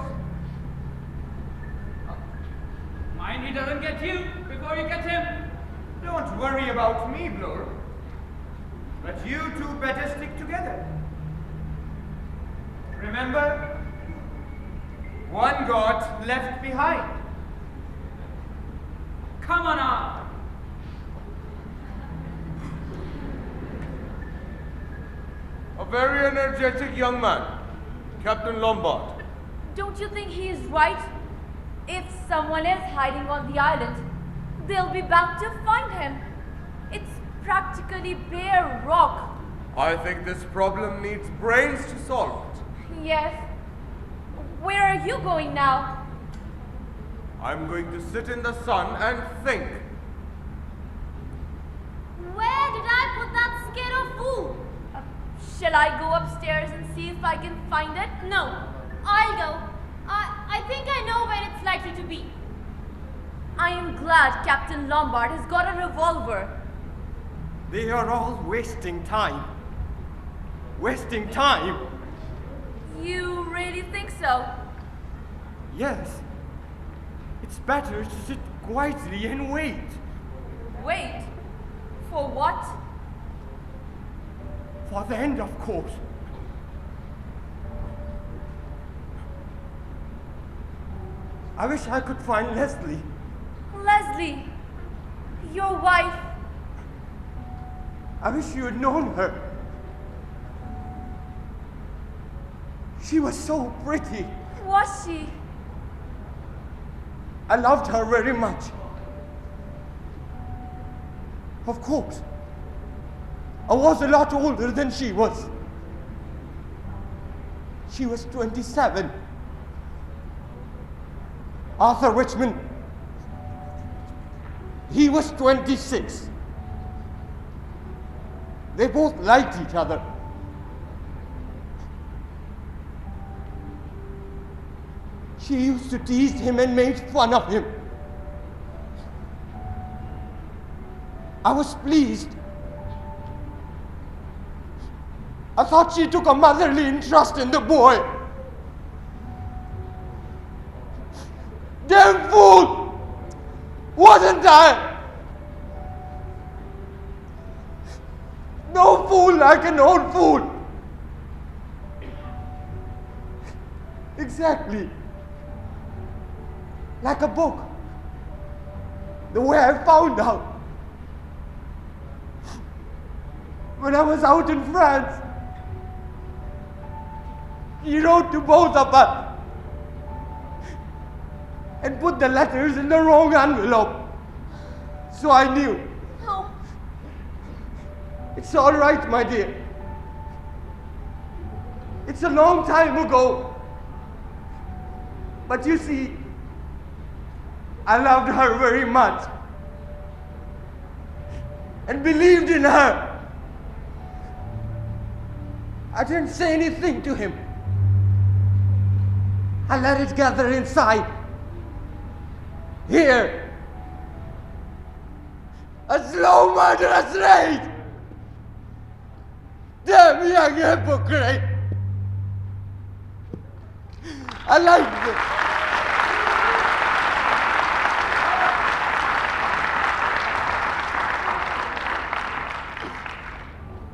Mind he doesn't get you before you get him. Don't worry about me, Bloor. But you two better stick together. Remember, one got left behind. Come on now. A very energetic young man, Captain Lombard. Don't you think he is right? If someone is hiding on the island, they'll be bound to find him. It's practically bare rock. I think this problem needs brains to solve it. Yes. Where are you going now? I'm going to sit in the sun and think. Where did I put that scared fool? Shall I go upstairs and see if I can find it? No, I'll go. I think I know where it's likely to be. I am glad Captain Lombard has got a revolver. They are all wasting time. Wasting time. You really think so? Yes. It's better to sit quietly and wait. Wait? For what? For the end, of course. I wish I could find Leslie. Leslie, your wife. I wish you had known her. She was so pretty. Was she? I loved her very much. Of course. I was a lot older than she was. She was 27. Arthur Richmond, he was 26. They both liked each other. She used to tease him and made fun of him. I was pleased. I thought she took a motherly interest in the boy. Damn fool! Wasn't I? No fool like an old fool. Exactly. Like a book. The way I found out. When I was out in France, he wrote to both of us and put the letters in the wrong envelope. So I knew. No. It's all right, my dear. It's a long time ago. But you see, I loved her very much and believed in her. I didn't say anything to him. I let it gather inside. Here. A slow murderous rage. Damn young hypocrite. I like it.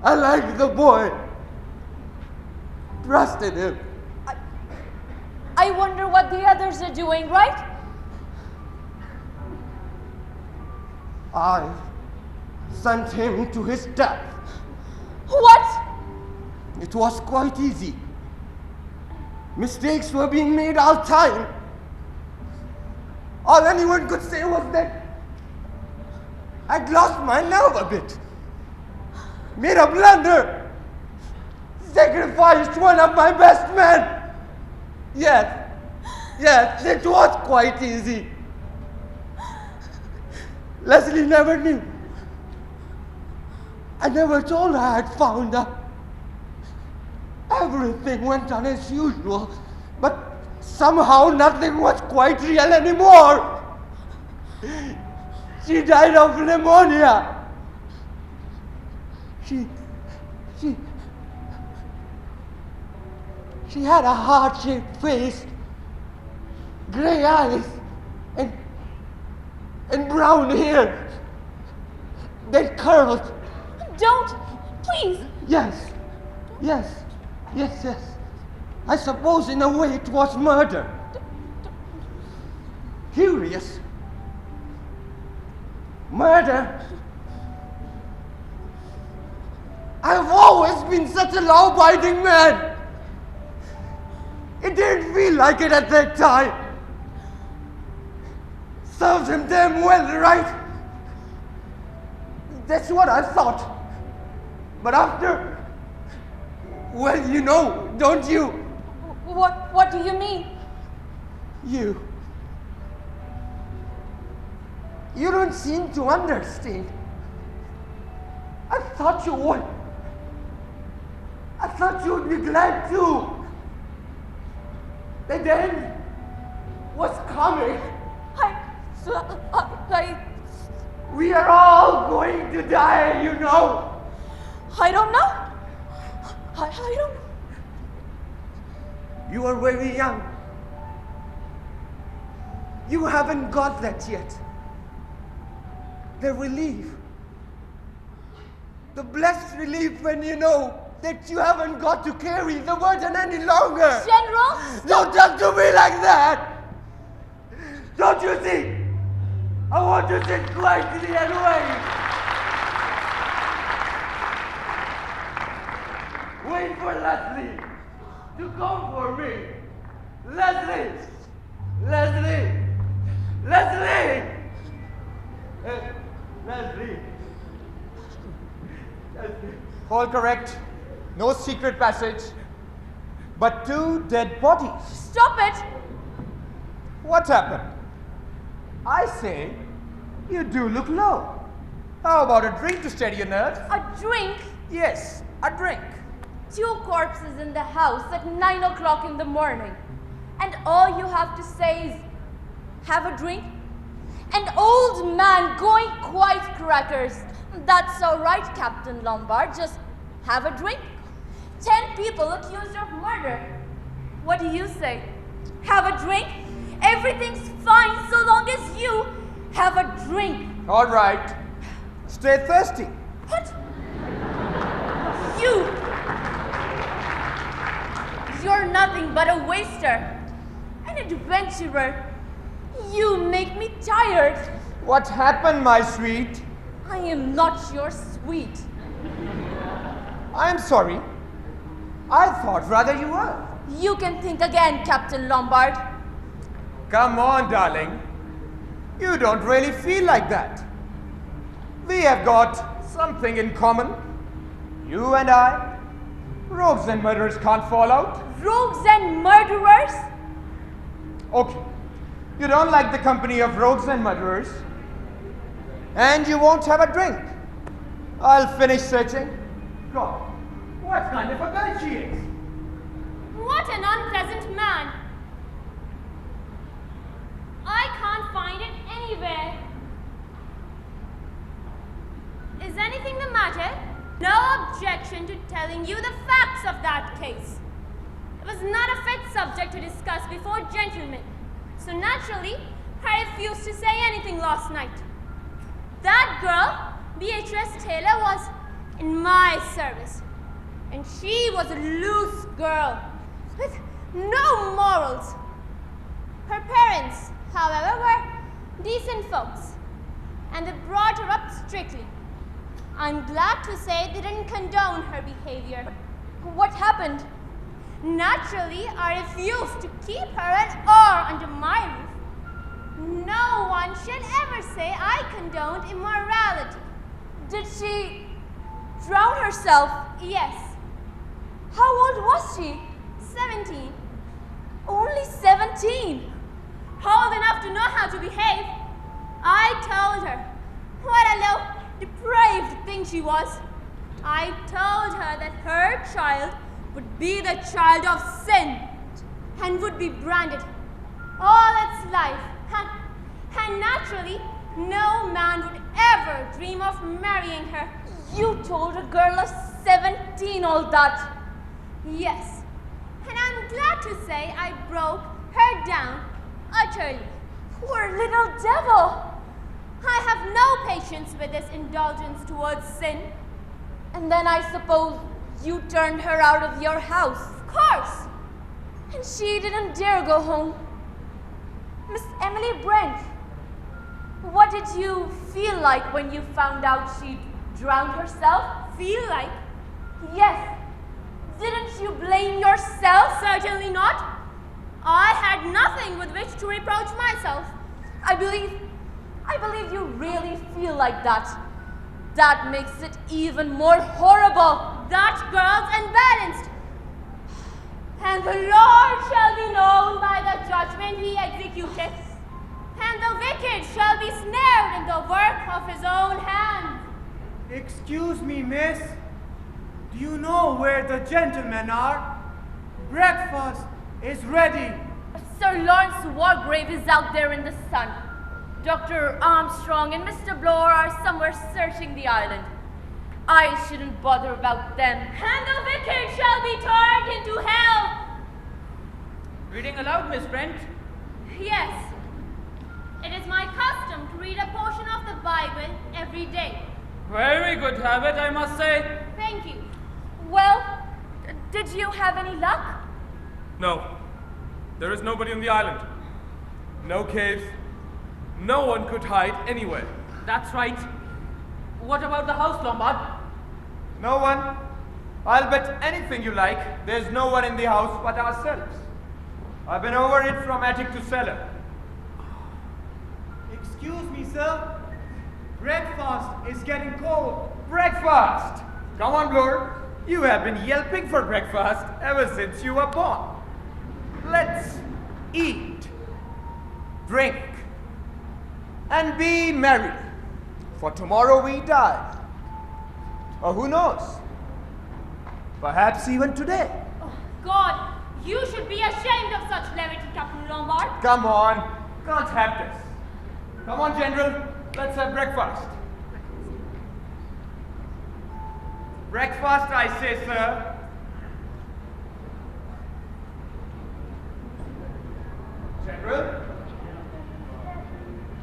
I like the boy. Trusted him. I wonder what the others are doing, right? I sent him to his death. What? It was quite easy. Mistakes were being made all the time. All anyone could say was that I'd lost my nerve a bit. Made a blunder. Sacrificed one of my best men. Yes, it was quite easy. Leslie never knew. I never told her I'd found her. Everything went on as usual, but somehow nothing was quite real anymore. She died of pneumonia. She had a heart-shaped face, gray eyes, and brown hair that curled. Please. Yes. I suppose in a way it was murder. Curious. Murder. I've always been such a law-abiding man. It didn't feel like it at that time. Serves him damn well, right? That's what I thought. But after, well, you know, don't you? What do you mean? You don't seem to understand. I thought you would. I thought you would be glad too. The end was coming. We are all going to die, you know. I don't know. I don't. You are very young. You haven't got that yet. The relief. The blessed relief when you know that you haven't got to carry the burden any longer. General, don't talk to me like that. Don't you see? I want to sit quietly and wait. Wait for Leslie to come for me. Leslie! All correct. No secret passage. But 2 dead bodies. Stop it! What happened? I say, you do look low. How about a drink to steady your nerves? A drink? Yes, a drink. 2 corpses in the house at 9 o'clock in the morning. And all you have to say is, have a drink? An old man going quite crackers. That's all right, Captain Lombard. Just have a drink. 10 people accused of murder. What do you say? Have a drink? Everything's fine so long as you have a drink. All right. Stay thirsty. What? You're nothing but a waster. An adventurer. You make me tired. What happened, my sweet? I am not your sweet. I'm sorry. I thought rather you were. You can think again, Captain Lombard. Come on, darling. You don't really feel like that. We have got something in common. You and I. Rogues and murderers can't fall out. Rogues and murderers? Okay. You don't like the company of rogues and murderers. And you won't have a drink. I'll finish searching. God, what kind of a girl she is? What an unpleasant man. I can't find it anywhere. Is anything the matter? No objection to telling you the facts of that case. It was not a fit subject to discuss before gentlemen, so naturally, I refused to say anything last night. That girl, Beatrice Taylor, was in my service, and she was a loose girl with no morals. Her parents, however, were decent folks, and they brought her up strictly. I'm glad to say they didn't condone her behavior. What happened? Naturally, I refused to keep her and her under my roof. No one should ever say I condoned immorality. Did she drown herself? Yes. How old was she? 17. Only 17? Old enough to know how to behave. I told her what a low, depraved thing she was. I told her that her child would be the child of sin and would be branded all its life. And naturally, no man would ever dream of marrying her. You told a girl of 17 all that? Yes. And I'm glad to say I broke her down utterly. Poor little devil. I have no patience with this indulgence towards sin. And then I suppose you turned her out of your house. Of course. And she didn't dare go home. Miss Emily Brent, what did you feel like when you found out she'd drowned herself? Feel like? Yes. Didn't you blame yourself? Certainly not. I had nothing with which to reproach myself. I believe you really feel like that. That makes it even more horrible. That girl's unbalanced. And the Lord shall be known by the judgment he executeth. And the wicked shall be snared in the work of his own hands. Excuse me, miss. Do you know where the gentlemen are? Breakfast is ready. Sir Lawrence Wargrave is out there in the sun. Dr. Armstrong and Mr. Bloor are somewhere searching the island. I shouldn't bother about them. And the wicked shall be turned into hell. Reading aloud, Miss Brent? Yes. It is my custom to read a portion of the Bible every day. Very good habit, I must say. Thank you. Well, did you have any luck? No. There is nobody on the island. No caves. No one could hide anywhere. That's right. What about the house, Lombard? No one. I'll bet anything you like, there's no one in the house but ourselves. I've been over it from attic to cellar. Excuse me, sir. Breakfast is getting cold. Breakfast! Come on, Bloor. You have been yelping for breakfast ever since you were born. Let's eat, drink, and be merry. For tomorrow we die. Or who knows? Perhaps even today. Oh, God, you should be ashamed of such levity, Captain Lombard. Come on, can't have this. Come on, General, let's have breakfast. Breakfast, I say, sir. General?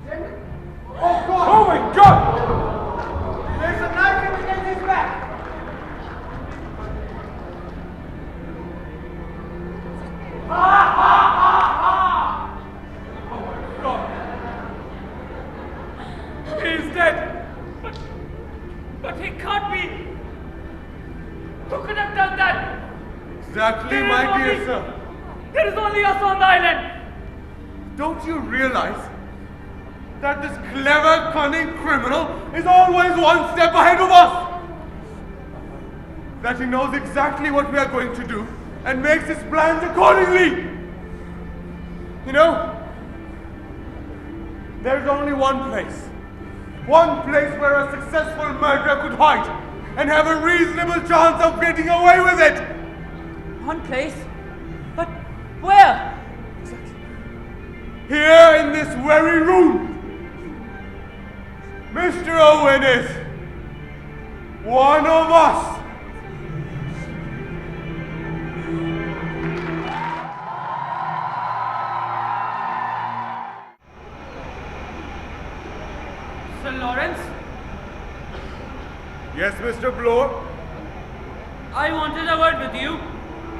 General? Oh, God! Oh, my God! There's a knife in his back. Ha, ha, ha, ha! Oh, my God! He's dead! But he can't be! Who could have done that? Exactly, my dear sir. There is only us on the island! Don't you realize that this clever, cunning criminal is always one step ahead of us? That he knows exactly what we are going to do and makes his plans accordingly. You know, there's only one place where a successful murderer could hide and have a reasonable chance of getting away with it. One place? But where? Here in this very room. Mr. Owen is one of us. Sir Lawrence? Yes, Mr. Bloor? I wanted a word with you.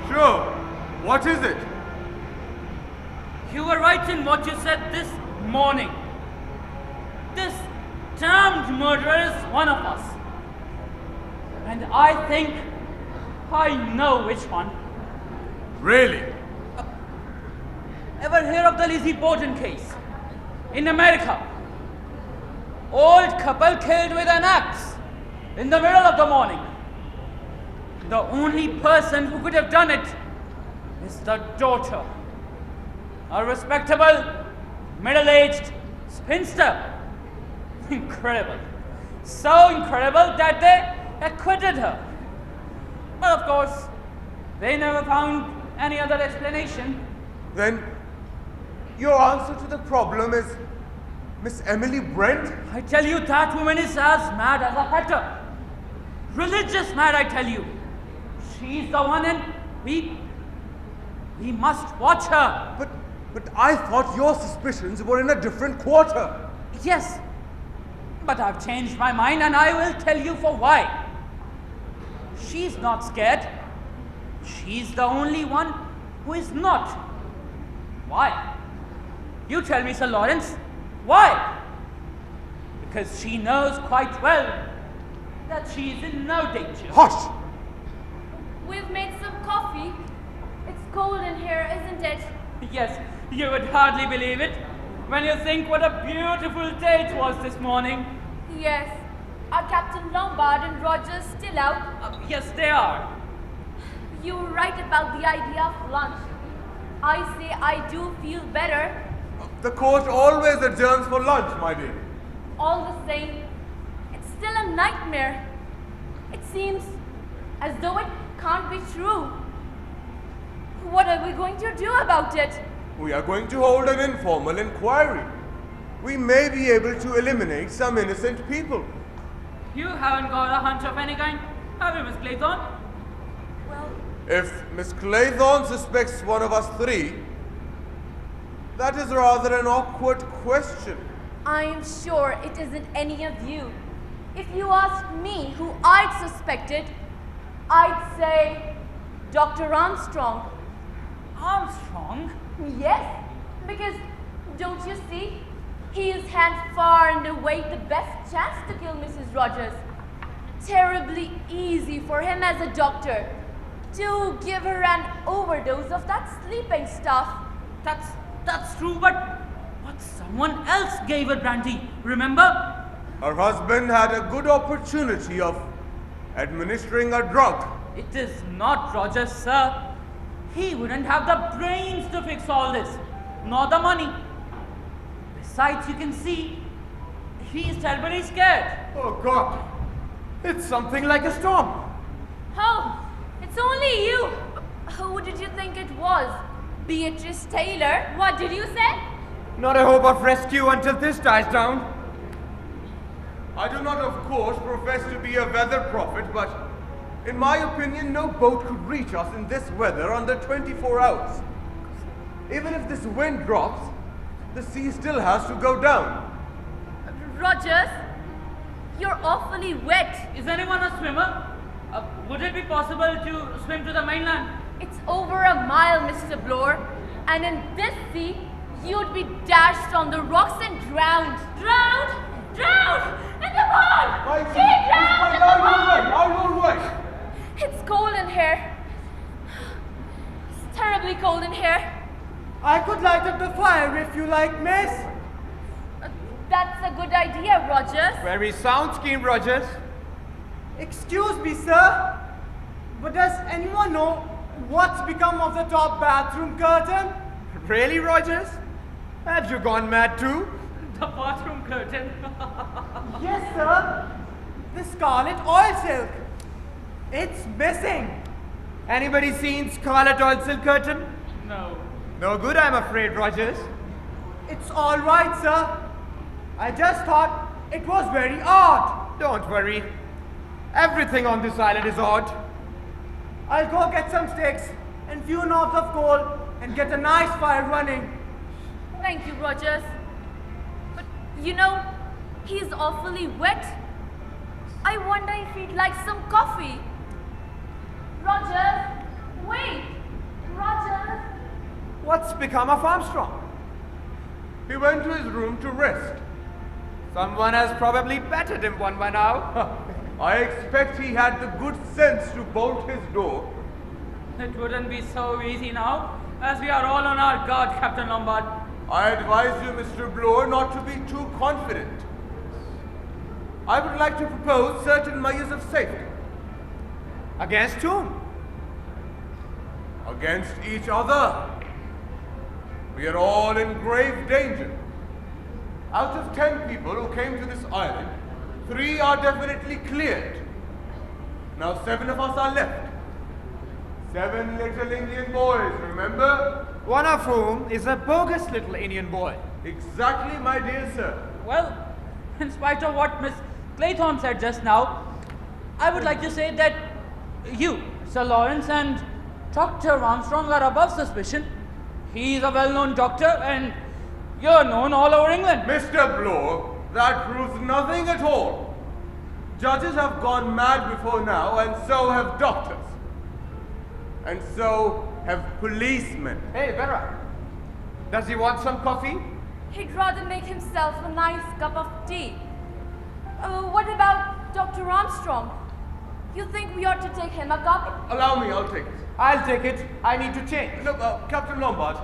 Sure. What is it? You were right in what you said this morning. This damned murderer is one of us. And I think I know which one. Really? Ever hear of the Lizzie Borden case? In America. Old couple killed with an axe in the middle of the morning. The only person who could have done it is the daughter. A respectable, middle-aged spinster. Incredible. So incredible that they acquitted her. But of course, they never found any other explanation. Then, your answer to the problem is Miss Emily Brent? I tell you, that woman is as mad as a hatter. Religious mad, I tell you. She's the one, and we must watch her. But I thought your suspicions were in a different quarter. Yes, but I've changed my mind, and I will tell you for why. She's not scared. She's the only one who is not. Why? You tell me, Sir Lawrence. Why? Because she knows quite well that she is in no danger. Hush! We've made some coffee. It's cold in here, isn't it? Yes, you would hardly believe it when you think what a beautiful day it was this morning. Yes. Are Captain Lombard and Rogers still out? Yes, they are. You were right about the idea of lunch. I say I do feel better. The court always adjourns for lunch, my dear. All the same, it's still a nightmare. It seems as though it can't be true. What are we going to do about it? We are going to hold an informal inquiry. We may be able to eliminate some innocent people. You haven't got a hunch of any kind, have you, Miss Claythorne? Well, If Miss Claythorne suspects one of us three, that is rather an awkward question. I am sure it isn't any of you. If you asked me who I'd suspected, I'd say Dr. Armstrong. Armstrong? Yes, because don't you see? He is hands far and away the best chance to kill Mrs. Rogers. Terribly easy for him as a doctor to give her an overdose of that sleeping stuff. That's true, but someone else gave her brandy, remember? Her husband had a good opportunity of administering a drug. It is not Rogers, sir. He wouldn't have the brains to fix all this, nor the money. Besides, you can see, he is terribly scared. Oh God! It's something like a storm. Oh, it's only you. Who did you think it was? Beatrice Taylor? What did you say? Not a hope of rescue until this dies down. I do not, of course, profess to be a weather prophet, but in my opinion, no boat could reach us in this weather under 24 hours. Even if this wind drops, the sea still has to go down. Rogers, you're awfully wet. Is anyone a swimmer? Would it be possible to swim to the mainland? It's over a mile, Mr. Bloor. And in this sea, you'd be dashed on the rocks and drowned. Drowned! Drowned! In the pond! She drowned in the pond! Out your way! It's cold in here. It's terribly cold in here. I could light up the fire if you like, miss. That's a good idea, Rogers. Very sound scheme, Rogers. Excuse me, sir, but does anyone know what's become of the top bathroom curtain? Really, Rogers? Have you gone mad too? The bathroom curtain. Yes, sir. The scarlet oil silk. It's missing. Anybody seen scarlet oil silk curtain? No. No good, I'm afraid, Rogers. It's all right, sir. I just thought it was very odd. Don't worry. Everything on this island is odd. I'll go get some sticks and few knobs of coal and get a nice fire running. Thank you, Rogers. But, you know, he's awfully wet. I wonder if he'd like some coffee. Rogers, wait! Rogers! What's become of Armstrong? He went to his room to rest. Someone has probably battered him one by now. I expect he had the good sense to bolt his door. It wouldn't be so easy now, as we are all on our guard, Captain Lombard. I advise you, Mr. Bloor, not to be too confident. I would like to propose certain measures of safety. Against whom? Against each other. We are all in grave danger. Out of 10 people who came to this island, 3 are definitely cleared. Now 7 of us are left. 7 little Indian boys, remember? One of whom is a bogus little Indian boy. Exactly, my dear sir. Well, in spite of what Miss Claythorne said just now, I would like to say that you, Sir Lawrence, and Dr. Armstrong are above suspicion. He is a well-known doctor and you're known all over England. Mr. Bloor, that proves nothing at all. Judges have gone mad before now, and so have doctors. And so have policemen. Hey, Vera. Does he want some coffee? He'd rather make himself a nice cup of tea. What about Dr. Armstrong? You think we ought to take him a cup? Allow me, I'll take it. I'll take it. I need to change. Look, Captain Lombard,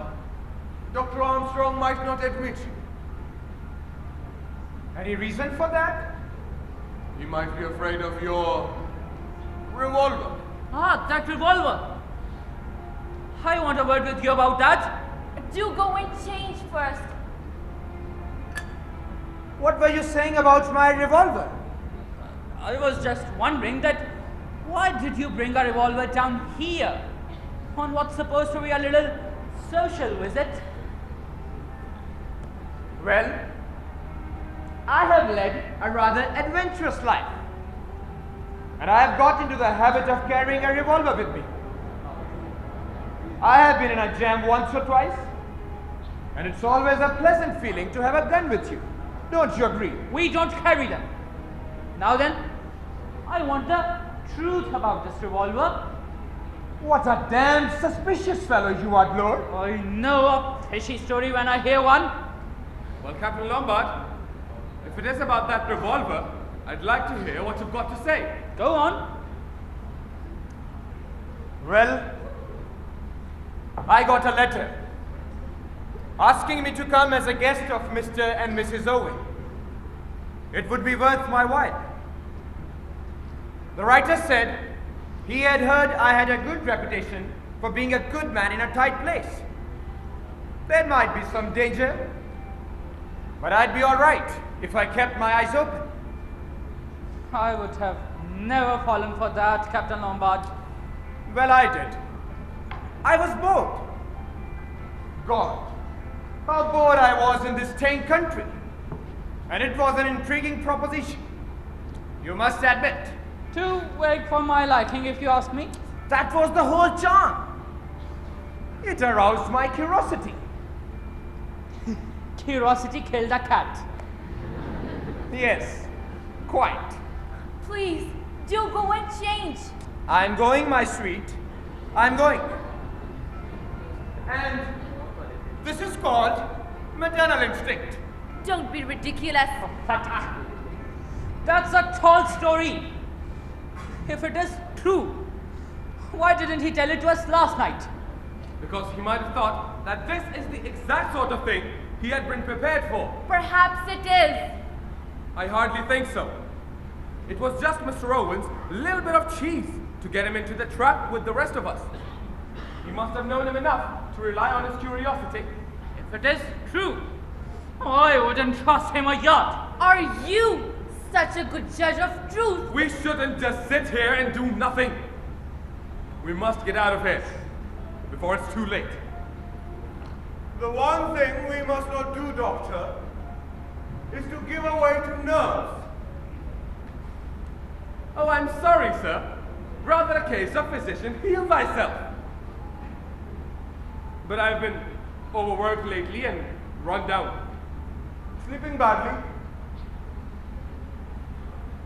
Dr. Armstrong might not admit you. Any reason for that? He might be afraid of your revolver. Ah, that revolver. I want a word with you about that. Do go and change first. What were you saying about my revolver? I was just wondering that why did you bring a revolver down here on what's supposed to be a little social visit? Well, I have led a rather adventurous life. And I have got into the habit of carrying a revolver with me. I have been in a jam once or twice, and it's always a pleasant feeling to have a gun with you. Don't you agree? We don't carry them. Now then, I want the truth about this revolver. What a damned suspicious fellow you are, Lord. I know a fishy story when I hear one. Well, Captain Lombard, if it is about that revolver, I'd like to hear what you've got to say. Go on. Well, I got a letter asking me to come as a guest of Mr. and Mrs. Owen. It would be worth my while. The writer said he had heard I had a good reputation for being a good man in a tight place. There might be some danger, but I'd be all right if I kept my eyes open. I would have never fallen for that, Captain Lombard. Well, I did. I was bored. God, how bored I was in this tame country. And it was an intriguing proposition, you must admit. Too vague for my liking, if you ask me. That was the whole charm. It aroused my curiosity. Curiosity killed a cat. Yes, quite. Please, do go and change. I'm going, my sweet. I'm going. And this is called maternal instinct. Don't be ridiculous. Pathetic. That's a tall story. If it is true, why didn't he tell it to us last night? Because he might have thought that this is the exact sort of thing he had been prepared for. Perhaps it is. I hardly think so. It was just Mr. Owen's little bit of cheese to get him into the trap with the rest of us. He must have known him enough to rely on his curiosity. If it is true, I wouldn't trust him a yard. Are you such a good judge of truth? We shouldn't just sit here and do nothing. We must get out of here before it's too late. The one thing we must not do, Doctor, is to give away to nerves. Oh, I'm sorry, sir. Rather a case of physician, heal thyself. But I've been overworked lately and run down. Sleeping badly?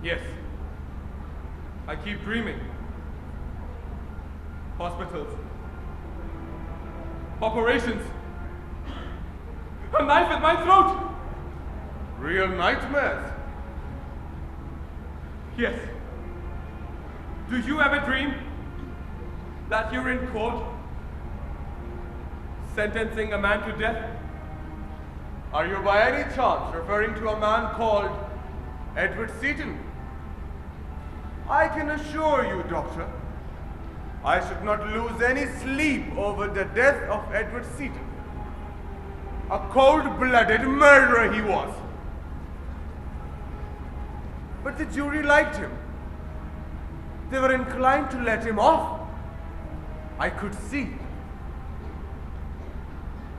Yes. I keep dreaming. Hospitals. Operations. A knife at my throat. Real nightmares? Yes. Do you ever dream that you're in court sentencing a man to death? Are you by any chance referring to a man called Edward Seaton? I can assure you, Doctor, I should not lose any sleep over the death of Edward Seaton. A cold-blooded murderer he was. But the jury liked him. They were inclined to let him off. I could see.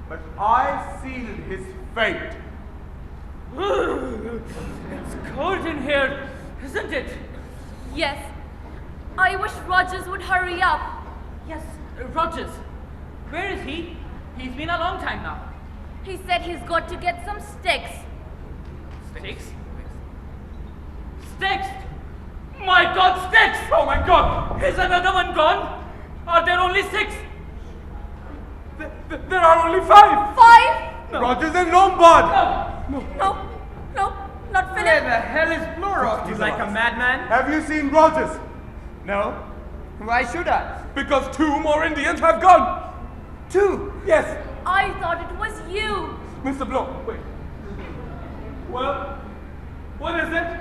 But I sealed his fate. It's cold in here, isn't it? Yes. I wish Rogers would hurry up. Yes, Rogers. Where is he? He's been a long time now. He said he's got to get some sticks. Sticks? Sticks? My God, 6! Oh my God! Is another one gone? Are there only 6? There are only 5! 5? No. Rogers and Lombard! No, not Where Philip. the hell is Bloro? He's like a madman. Have you seen Rogers? No. Why should I? Because 2 more Indians have gone! 2? Yes! I thought it was you. Mr. Blow, wait. Well, what is it?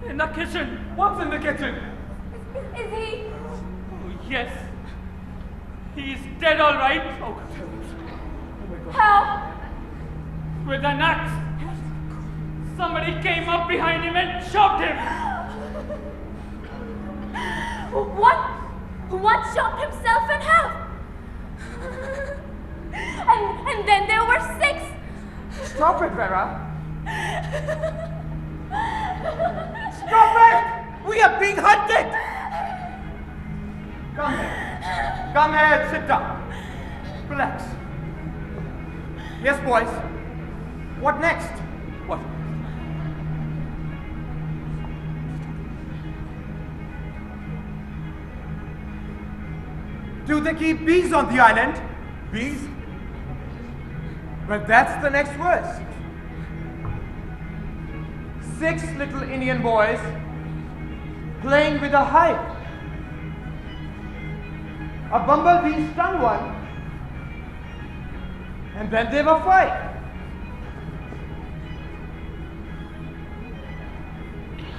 In the kitchen. What's in the kitchen? Is he? Oh, yes. He's dead, all right. Oh, good heavens. Oh my God. How? With an axe. Somebody came up behind him and chopped him. What chopped himself in half? And then there were 6. Stop it, Vera. Stop it! We are being hunted! Come here. Come here and sit down. Relax. Yes, boys. What next? What? Do they keep bees on the island? Bees? Well, that's the next verse. 6 little Indian boys playing with a hive. A bumblebee stung one, and then there were 5.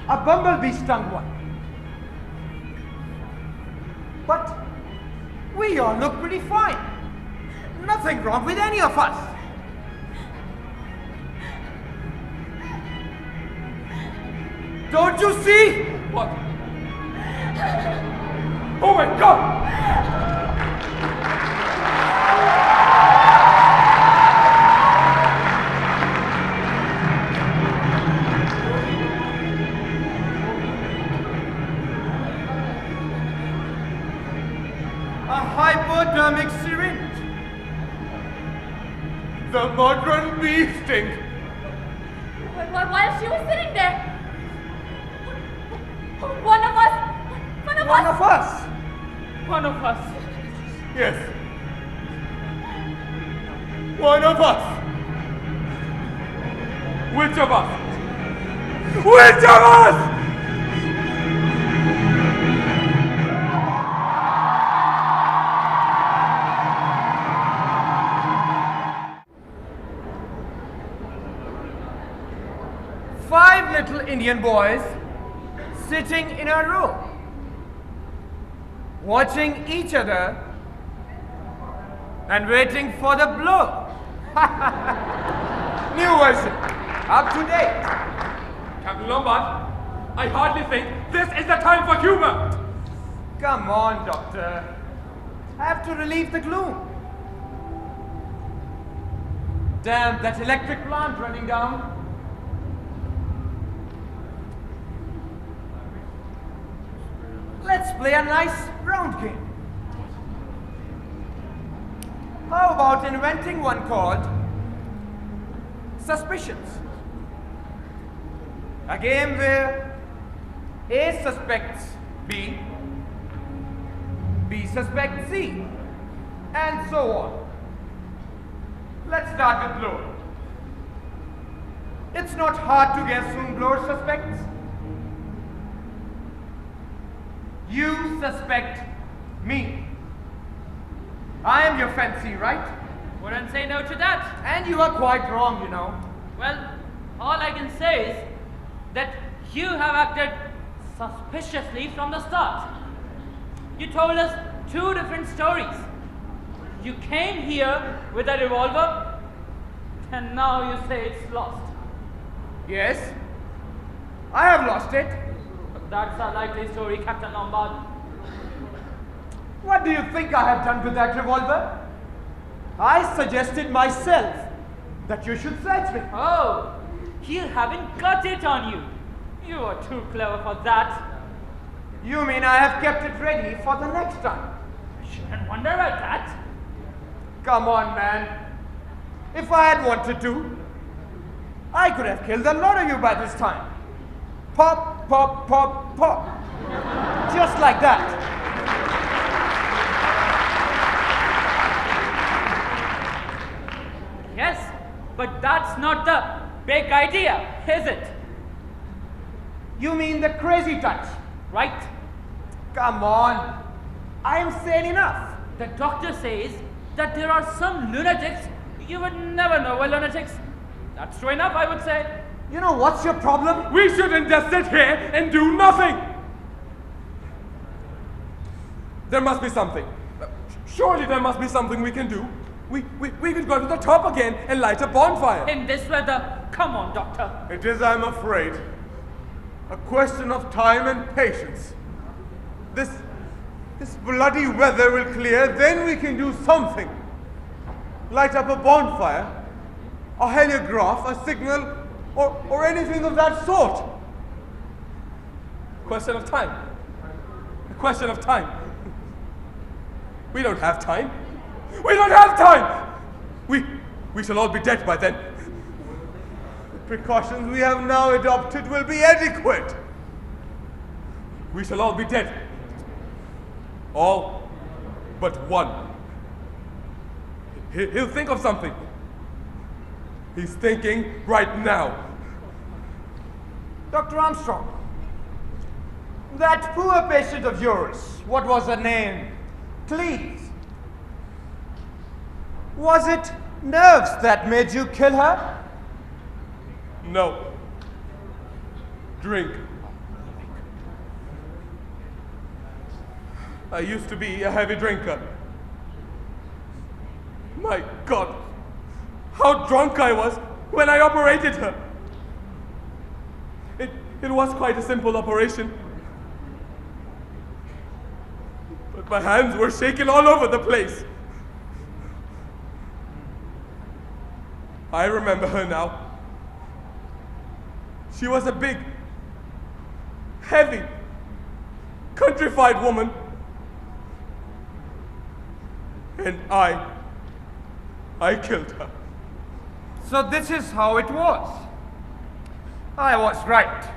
A bumblebee stung one. But we all look pretty fine. Nothing wrong with any of us. Don't you see? What? Oh my God! A hypodermic syringe. The modern bee sting. While she was sitting there, one of us. One of us. Yes. One of us. Which of us? Which of us? Five little Indian boys sitting in a row, watching each other and waiting for the blow. New version, up to date. Captain Lombard, I hardly think this is the time for humor. Come on, Doctor. I have to relieve the gloom. Damn, that electric plant running down. Let's play a nice round game. How about inventing one called Suspicions? A game where A suspects B, B suspects C, and so on. Let's start with Bloor. It's not hard to guess whom Bloor suspects. You suspect me. I am your fancy, right? Wouldn't say no to that. And you are quite wrong, you know. Well, all I can say is that you have acted suspiciously from the start. You told us 2 different stories. You came here with a revolver, and now you say it's lost. Yes, I have lost it. That's a likely story, Captain Lombard. What do you think I have done with that revolver? I suggested myself that you should search me. Oh, you haven't got it on you. You are too clever for that. You mean I have kept it ready for the next time? I shouldn't wonder about that. Come on, man. If I had wanted to, I could have killed a lot of you by this time. Pop, pop, pop, pop. Just like that. Yes, but that's not the big idea, is it? You mean the crazy touch? Right? Come on. I am sane enough. The doctor says that there are some lunatics you would never know were lunatics. That's true enough, I would say. You know what's your problem? We shouldn't just sit here and do nothing. There must be something. Surely there must be something we can do. We could go to the top again and light a bonfire. In this weather, come on, doctor. It is, I'm afraid, a question of time and patience. This bloody weather will clear, then we can do something. Light up a bonfire, a heliograph, a signal, or anything of that sort. Question of time. A question of time. We don't have time. We don't have time! We shall all be dead by then. The precautions we have now adopted will be adequate. We shall all be dead. All but one. He'll think of something. He's thinking right now. Dr. Armstrong, that poor patient of yours, what was her name? Cleese. Was it nerves that made you kill her? No. Drink. I used to be a heavy drinker. My God, how drunk I was when I operated her. It was quite a simple operation. But my hands were shaking all over the place. I remember her now. She was a big, heavy, countrified woman. And I killed her. So this is how it was. I was right.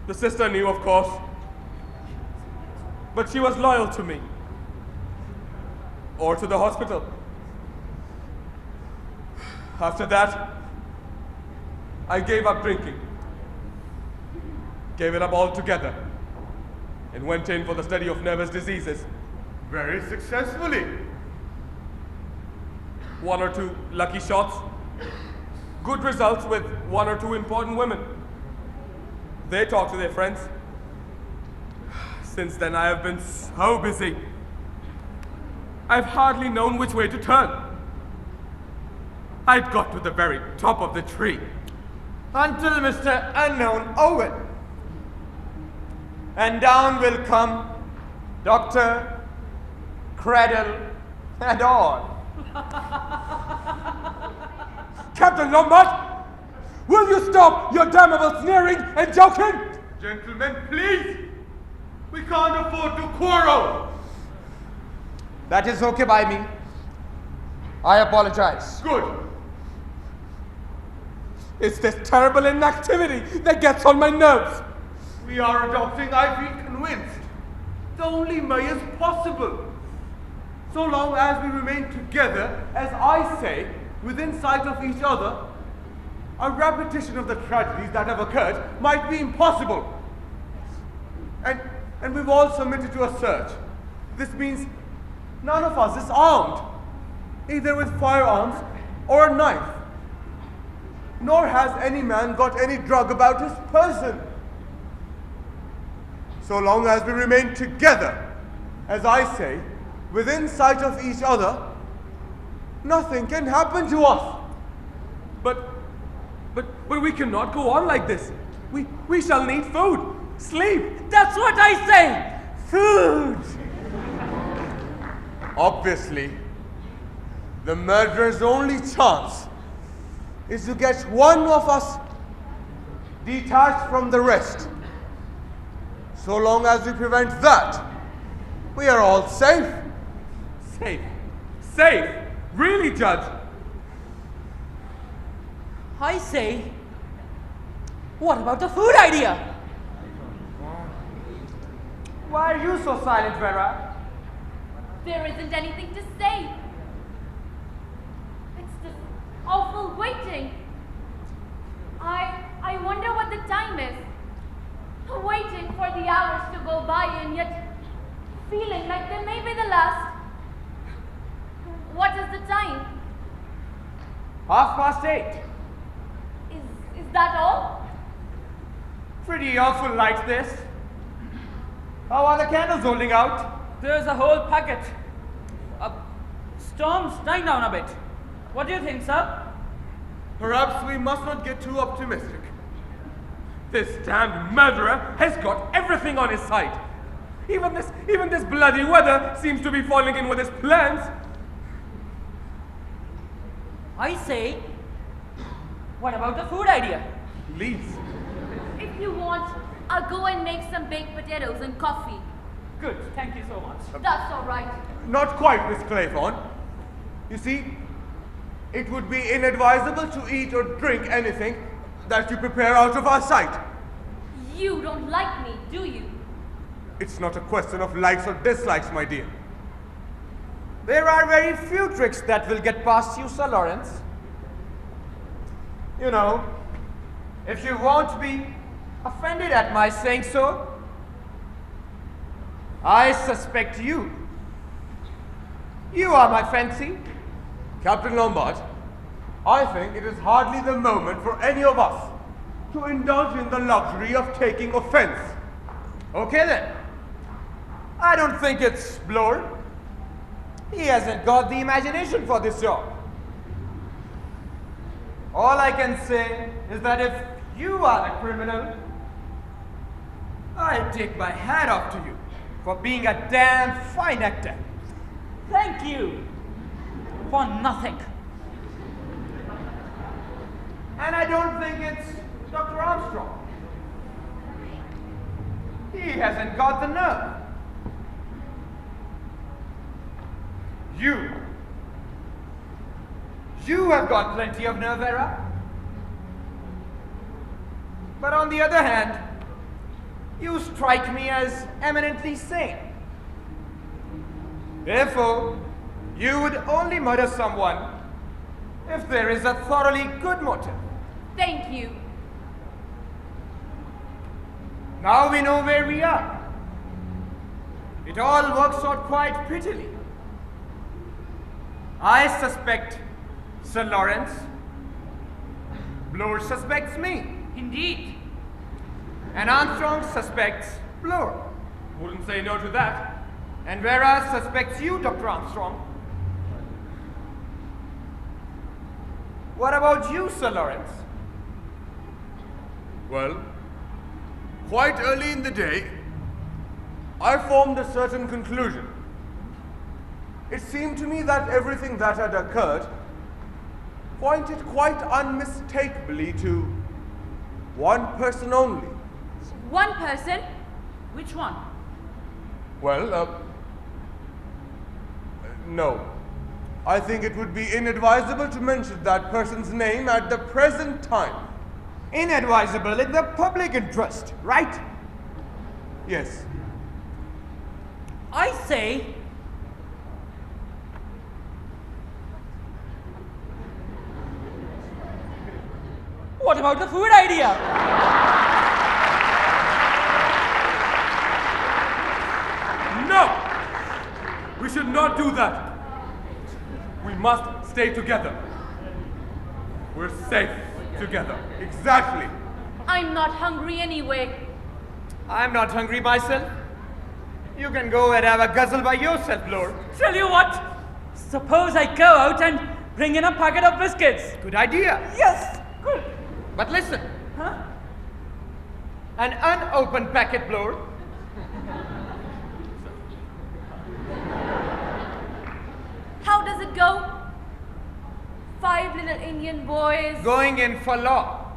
The sister knew, of course. But she was loyal to me. Or to the hospital. After that, I gave up drinking. Gave it up altogether. And went in for the study of nervous diseases. Very successfully. 1 or 2 lucky shots. Good results with 1 or 2 important women. They talk to their friends. Since then, I have been so busy. I've hardly known which way to turn. I'd got to the very top of the tree. Until Mr. Unknown Owen. And down will come Doctor, Cradle, and all. Captain Lombard, will you stop your damnable sneering and joking? Gentlemen, please. We can't afford to quarrel. That is okay by me. I apologize. Good. It's this terrible inactivity that gets on my nerves. We are adopting, I feel convinced, the only measures possible. So long as we remain together, as I say, within sight of each other, a repetition of the tragedies that have occurred might be impossible. And we've all submitted to a search. This means none of us is armed, either with firearms or a knife. Nor has any man got any drug about his person. So long as we remain together, as I say, within sight of each other, nothing can happen to us. But we cannot go on like this. We shall need food, sleep. That's what I say! Food! Obviously, the murderer's only chance is to get one of us detached from the rest. So long as we prevent that, we are all safe. Safe? Safe? Really, Judge? I say, What about the food idea? Why are you so silent, Vera? There isn't anything to say. It's this awful waiting. I wonder what the time is. Waiting for the hours to go by and yet feeling like they may be the last. What is the time? 8:30. Is that all? Pretty awful light this. How are the candles holding out? There's a whole packet. Storm's dying down a bit. What do you think, sir? Perhaps we must not get too optimistic. This damned murderer has got everything on his side. Even this bloody weather seems to be falling in with his plans. I say, what about the food idea? Please. If you want, I'll go and make some baked potatoes and coffee. Good, thank you so much. That's all right. Not quite, Miss Claythorne. You see, it would be inadvisable to eat or drink anything that you prepare out of our sight. You don't like me, do you? It's not a question of likes or dislikes, my dear. There are very few tricks that will get past you, Sir Lawrence. You know, if you won't be offended at my saying so, I suspect you. You are my fancy. Captain Lombard, I think it is hardly the moment for any of us to indulge in the luxury of taking offense. Okay then. I don't think it's Bloor. He hasn't got the imagination for this job. All I can say is that if you are the criminal, I take my hat off to you for being a damn fine actor. Thank you. For nothing. And I don't think it's Dr. Armstrong. He hasn't got the nerve. You have got plenty of nerve, Vera. But on the other hand, you strike me as eminently sane. Therefore, you would only murder someone if there is a thoroughly good motive. Thank you. Now we know where we are. It all works out quite prettily. I suspect Sir Lawrence. Bloor suspects me. Indeed. And Armstrong suspects Bloor. Wouldn't say no to that. And Vera suspects you, Dr. Armstrong. What about you, Sir Lawrence? Well, quite early in the day, I formed a certain conclusion. It seemed to me that everything that had occurred pointed quite unmistakably to one person only. One person? Which one? Well, no. I think it would be inadvisable to mention that person's name at the present time. Inadvisable in the public interest, right? Yes. I say, what about the food idea? No! We should not do that. We must stay together. We're safe together. Exactly. I'm not hungry anyway. I'm not hungry myself. You can go and have a guzzle by yourself, Lord. Tell you what, suppose I go out and bring in a packet of biscuits. Good idea. Yes, good. But listen. Huh? An unopened packet, Lord. How does it go? 5 little Indian boys. Going in for law.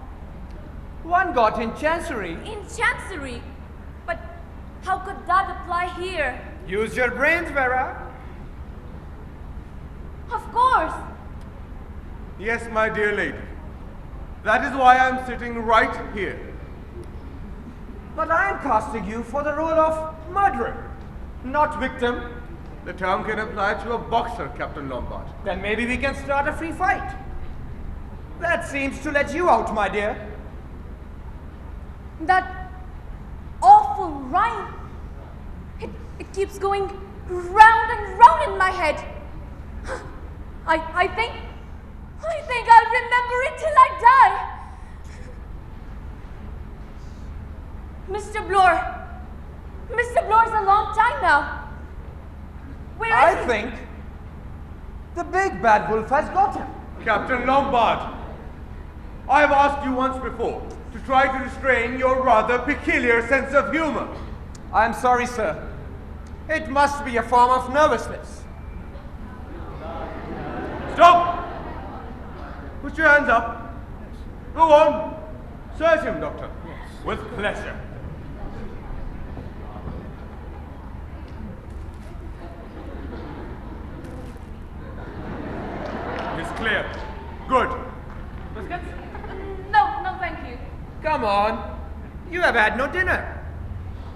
One got in Chancery. In Chancery? But how could that apply here? Use your brains, Vera. Of course. Yes, my dear lady. That is why I'm sitting right here. But I am casting you for the role of murderer, not victim. The term can apply to a boxer, Captain Lombard. Then maybe we can start a free fight. That seems to let you out, my dear. That awful rhyme. It keeps going round and round in my head. I think I'll remember it till I die. Mr. Bloor's a long time now. Where is he? I think the big bad wolf has got him. Captain Lombard, I have asked you once before to try to restrain your rather peculiar sense of humor. I'm sorry, sir. It must be a form of nervousness. Stop! Put your hands up. Go on. Search him, Doctor. With pleasure. It's clear. Good. Biscuits? No, thank you. Come on. You have had no dinner.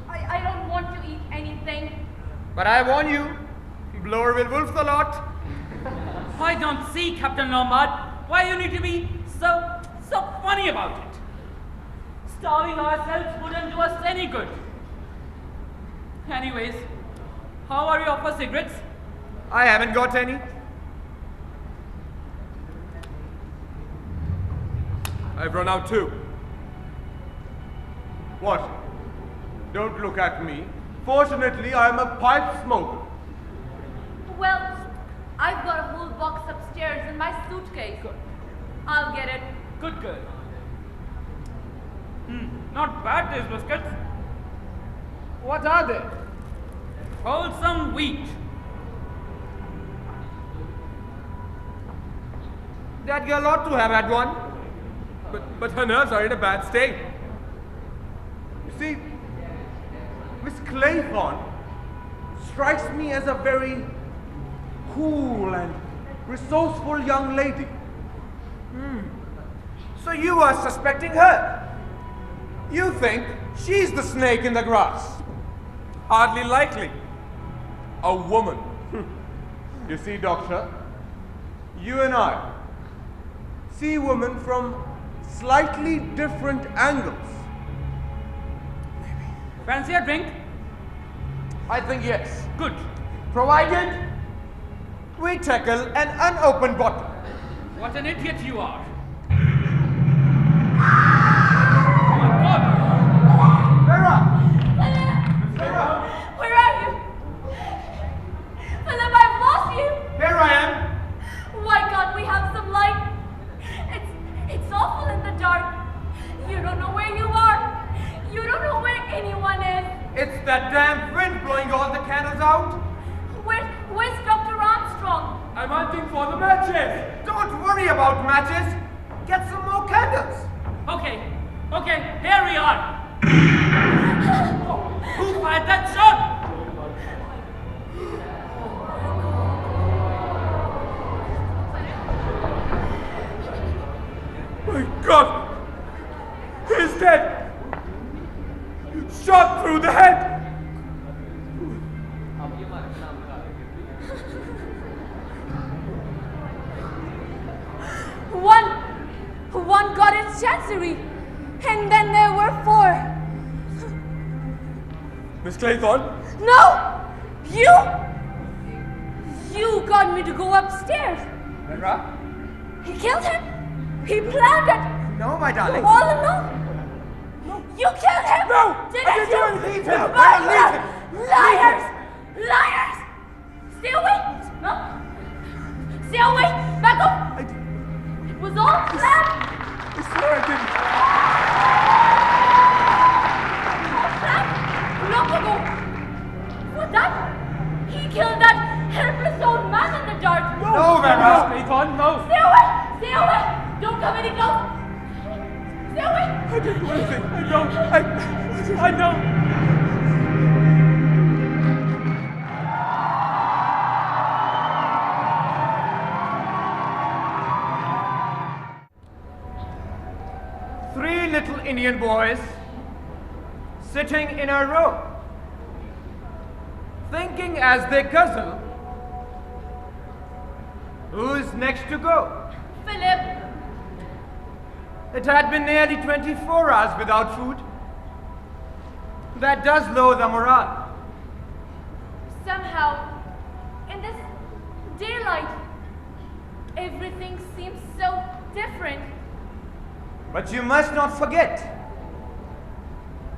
I don't want to eat anything. But I warn you, Bloor will wolf the lot. I don't see, Captain Lombard, why you need to be so funny about it. Starving ourselves wouldn't do us any good. Anyways, how are you off for cigarettes? I haven't got any. I've run out too. What? Don't look at me. Fortunately, I am a pipe smoker. Well, I've got a whole box upstairs in my suitcase. I'll get it. Good girl. Not bad, these biscuits. What are they? Wholesome wheat. That girl ought to have had one. But her nerves are in a bad state. You see, Miss Claythorne strikes me as a very cool and resourceful young lady. So you are suspecting her? You think she's the snake in the grass? Hardly likely. A woman. You see, Doctor, you and I see women from slightly different angles. Fancy a drink? I think yes. Good. Provided we tackle an unopened bottle. What an idiot you are. Oh my God. Where are you? Philip, I've lost you. Here I am. Why can't we have some light? It's awful in the dark. You don't know where you are. You don't know where anyone is. It's that damn wind blowing all the candles out. Where's Dr. Armstrong? I'm hunting for the matches. Don't worry about matches. Get some more candles. Okay, here we are. Who fired that shot? My God! He's dead! Shot through the head! One got its chancery, and then there were 4. Miss Claythorne? No! You got me to go upstairs. Vera? He killed him? He planned it? No, my darling. All alone? No. You killed him? No! Didn't I didn't you? do anything to him. Liars! Liars! Liars! Stay away! No! Stay away! Back up! It was all planned! I swear I didn't. All planned? Long ago! For that, he killed that helpless old man in the dark! No, Vera! Claythorne, no! Stay away! Stay away! Don't come any closer! Stay away! I didn't do anything. I know. Three little Indian boys sitting in a row, thinking as they guzzle, who's next to go? Philip, It had been nearly 24 hours without food. That does lower the morale. somehow, in this daylight, everything seems so different. But you must not forget,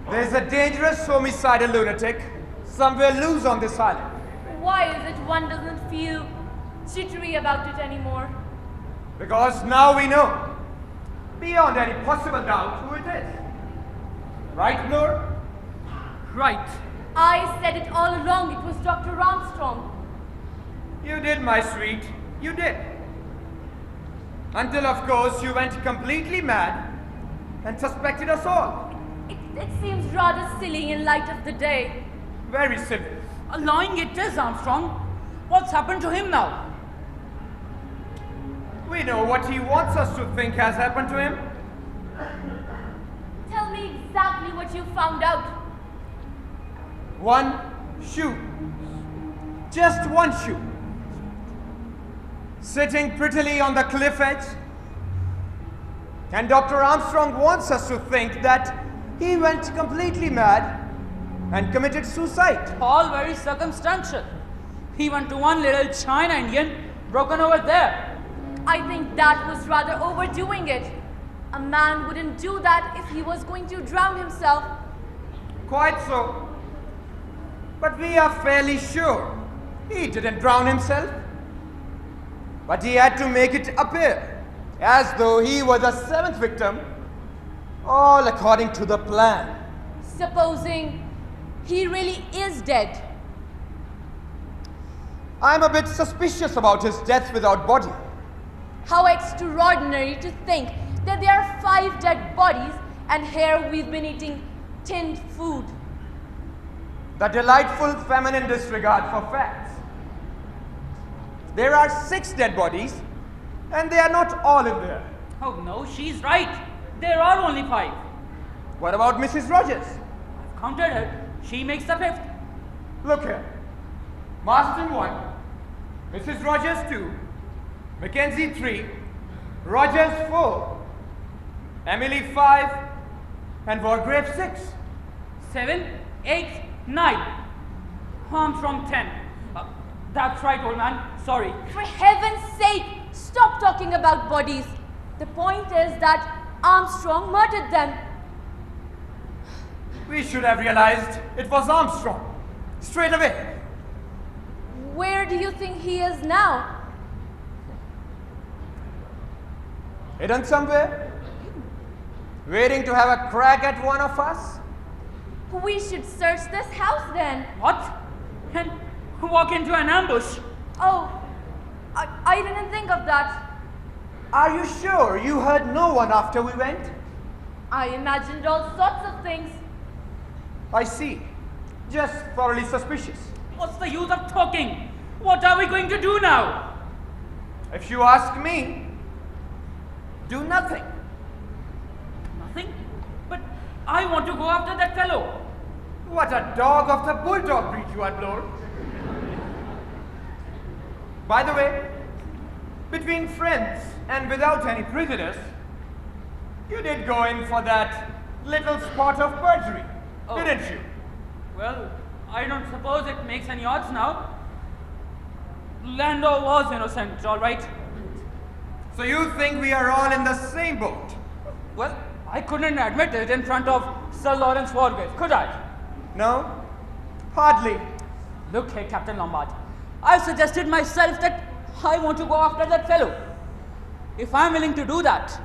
there's a dangerous homicidal lunatic somewhere loose on this island. Why is it one doesn't feel jittery about it anymore? Because now we know, beyond any possible doubt, who it is. Right, Noor? Right. I said it all along, it was Dr. Armstrong. You did, my sweet. You did. Until, of course, you went completely mad and suspected us all. It seems rather silly in light of the day. Very silly. Allowing it is, Armstrong. What's happened to him now? We know what he wants us to think has happened to him. Tell me exactly what you found out. One shoe. Just one shoe. Sitting prettily on the cliff edge. And Dr. Armstrong wants us to think that he went completely mad and committed suicide. All very circumstantial. He went to one little China Indian broken over there. I think that was rather overdoing it. A man wouldn't do that if he was going to drown himself. Quite so. But we are fairly sure he didn't drown himself. But he had to make it appear as though he was the seventh victim, all according to the plan. Supposing he really is dead. I'm a bit suspicious about his death without body. How extraordinary to think that there are 5 dead bodies and here we've been eating tinned food. The delightful feminine disregard for facts. There are 6 dead bodies and they are not all in there. Oh no, she's right. There are only 5. What about Mrs. Rogers? I've counted her. She makes the 5th. Look here. Marston 1, Mrs. Rogers 2, Mackenzie 3, Rogers 4, Emily 5, and Wargrave 6. 7, 8, 9. Armstrong 10. That's right, old man. Sorry. For heaven's sake, stop talking about bodies. The point is that Armstrong murdered them. We should have realized it was Armstrong. Straight away. Where do you think he is now? Hidden somewhere? Waiting to have a crack at one of us? We should search this house then. What? And walk into an ambush? Oh, I didn't think of that. Are you sure you heard no one after we went? I imagined all sorts of things. I see. Just thoroughly suspicious. What's the use of talking? What are we going to do now? If you ask me, do nothing. Nothing? But I want to go after that fellow. What a dog of the bulldog breed you are, Lord. By the way, between friends and without any prejudice, you did go in for that little spot of perjury, didn't you? Well, I don't suppose it makes any odds now. Lando was innocent, all right? So you think we are all in the same boat? Well, I couldn't admit it in front of Sir Lawrence Wargrave, could I? No, hardly. Look here, Captain Lombard. I've suggested myself that I want to go after that fellow. If I'm willing to do that,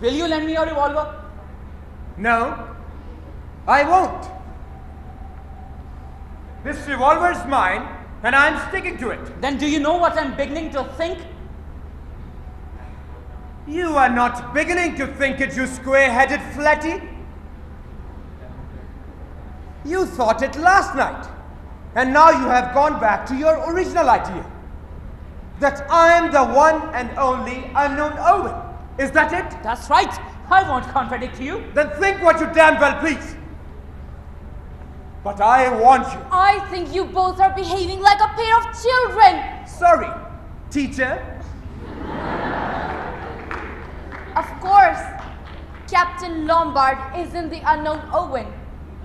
will you lend me your revolver? No, I won't. This revolver's mine, and I'm sticking to it. Then do you know what I'm beginning to think? You are not beginning to think it, you square-headed flatty. You thought it last night, and now you have gone back to your original idea. That I am the one and only unknown Owen. Is that it? That's right. I won't contradict you. Then think what you damn well please. But I want you. I think you both are behaving like a pair of children. Sorry, teacher. Of course, Captain Lombard isn't the unknown Owen.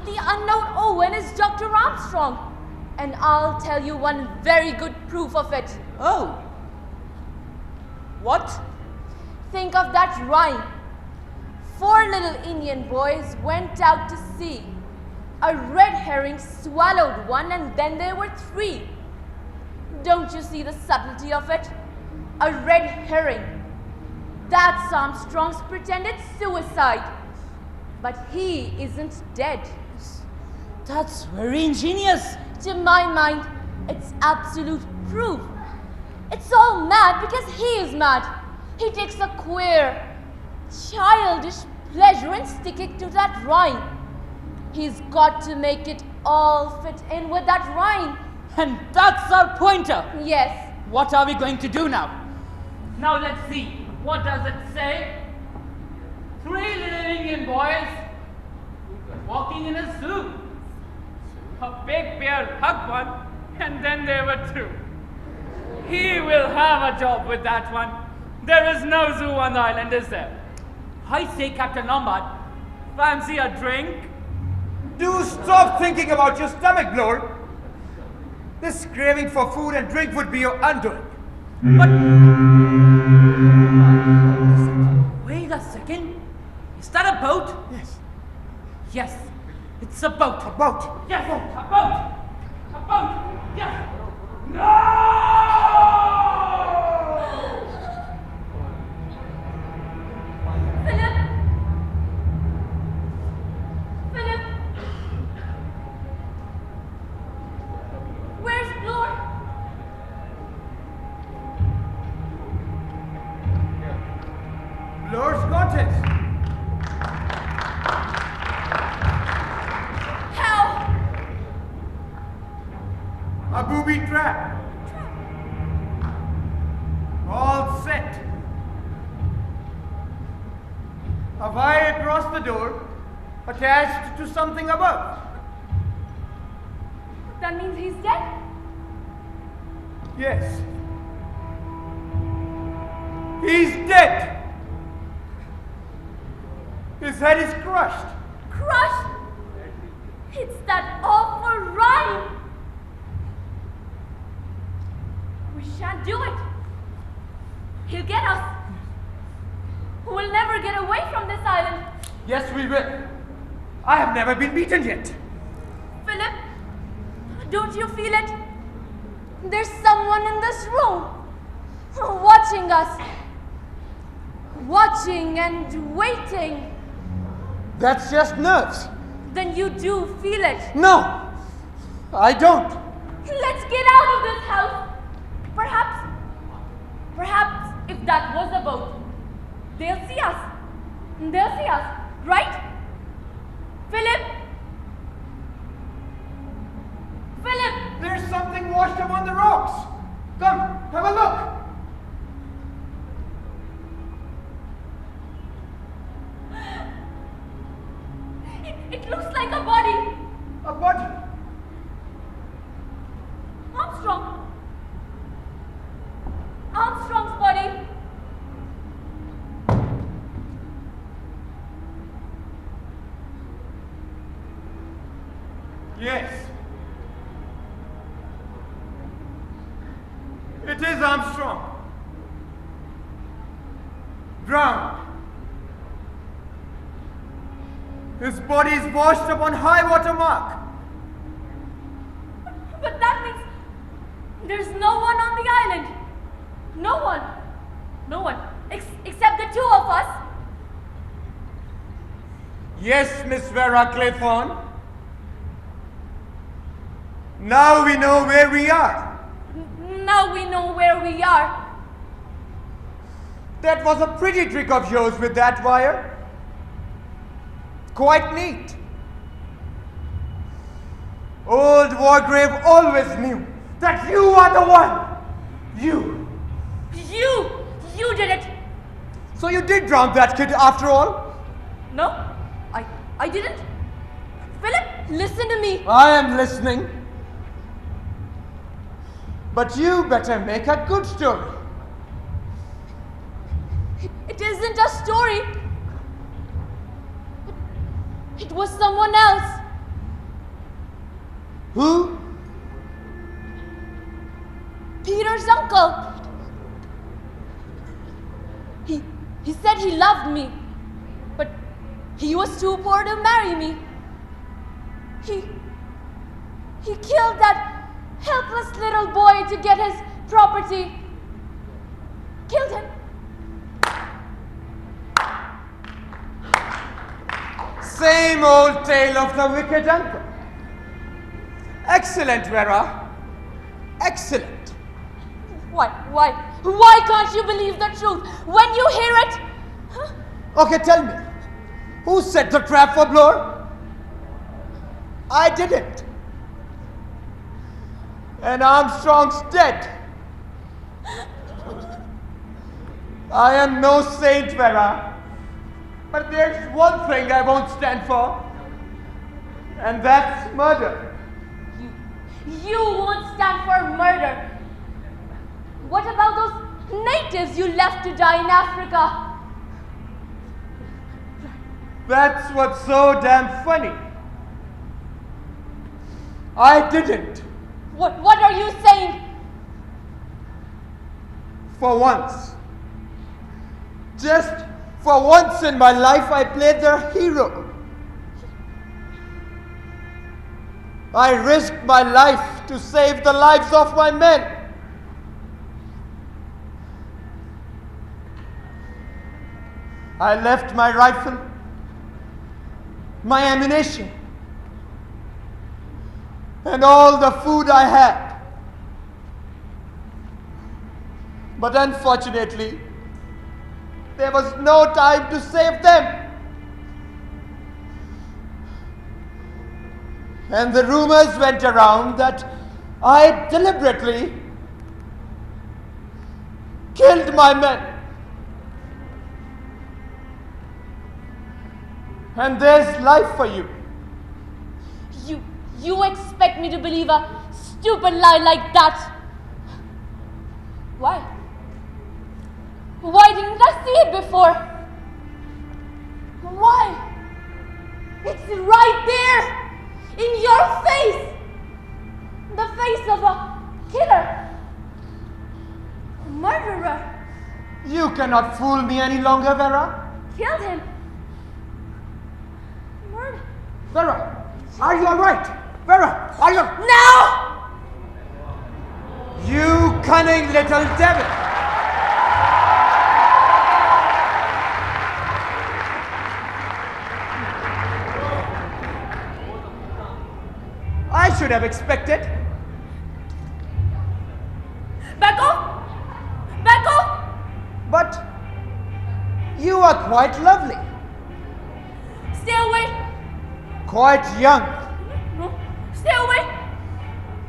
The unknown Owen is Dr. Armstrong. And I'll tell you one very good proof of it. Oh. What? Think of that rhyme. 4 little Indian boys went out to sea. A red herring swallowed one and then there were 3. Don't you see the subtlety of it? A red herring. That's Armstrong's pretended suicide. But he isn't dead. That's very ingenious. To my mind, it's absolute proof. It's all mad because he is mad. He takes a queer, childish pleasure in sticking to that rhyme. He's got to make it all fit in with that rhyme. And that's our pointer. Yes. What are we going to do now? Now let's see. What does it say? 3 little Indian boys walking in a zoo. A big bear hugged one, and then there were 2. He will have a job with that one. There is no zoo on the island, is there? I say, Captain Lombard, fancy a drink? Do stop thinking about your stomach, Lord. This craving for food and drink would be your undoing. But wait a second. Is that a boat? Yes. Yes, it's a boat. A boat. Yes, a boat. A boat. Yes. No! Philip! Philip! Where's Blore? Blore's got it. How? A booby trap. All set. A wire across the door, attached to something above. That means he's dead? Yes. He's dead. His head is crushed. Crushed? It's that awful rhyme. We shan't do it. He'll get us. We'll never get away from this island. Yes, we will. I have never been beaten yet. Philip, don't you feel it? There's someone in this room watching us. Watching and waiting. That's just nerves. Then you do feel it. No, I don't. Let's get out of this house. Perhaps if that was a boat, they'll see us. They'll see us, right? Philip? Philip! There's something washed up on the rocks. Come, have a look. It looks like a body. A body. Armstrong. Armstrong's body. Yes. It is Armstrong. Drowned. His body is washed up on high water mark. But that means there's no one on the island. No one. No one. Except the 2 of us. Yes, Miss Vera Claythorne. Now we know where we are. Now we know where we are. That was a pretty trick of yours with that wire. Quite neat. Old Wargrave always knew that you are the one. You did it. So you did drown that kid after all? No, I didn't. Philip, listen to me. I am listening. But you better make a good story. It isn't a story. It was someone else. Who? Peter's uncle. He said he loved me, but he was too poor to marry me. He killed that helpless little boy to get his property. Killed him. Same old tale of the wicked uncle. Excellent, Vera. Excellent. Why can't you believe the truth when you hear it? Huh? Okay, tell me. Who set the trap for Bloor? I didn't. And Armstrong's dead. I am no saint, Vera. But there's one thing I won't stand for. And that's murder. You won't stand for murder. What about those natives you left to die in Africa? That's what's so damn funny. I didn't. What are you saying? For once. Just for once in my life, I played the hero. I risked my life to save the lives of my men. I left my rifle, my ammunition, and all the food I had. But unfortunately, there was no time to save them. And the rumors went around that I deliberately killed my men. And there's life for you. You expect me to believe a stupid lie like that? Why? Why didn't I see it before? Why? It's right there, in your face. The face of a killer. A murderer. You cannot fool me any longer, Vera. Killed him. Murder. Vera, are you alright? Vera, are you... No! You cunning little devil! I should have expected. Back off! Back off! But you are quite lovely. Stay away! Quite young. No, stay away!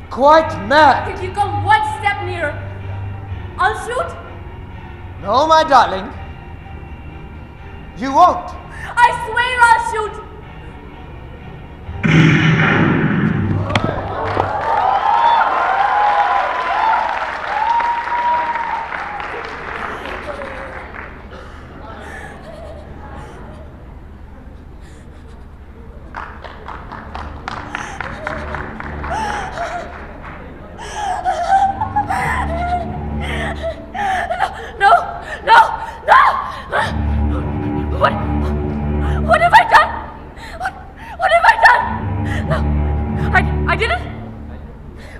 Quite mad. If you come one step nearer, I'll shoot. No, my darling. You won't. I swear I'll shoot. What have I done? What have I done? No, I didn't.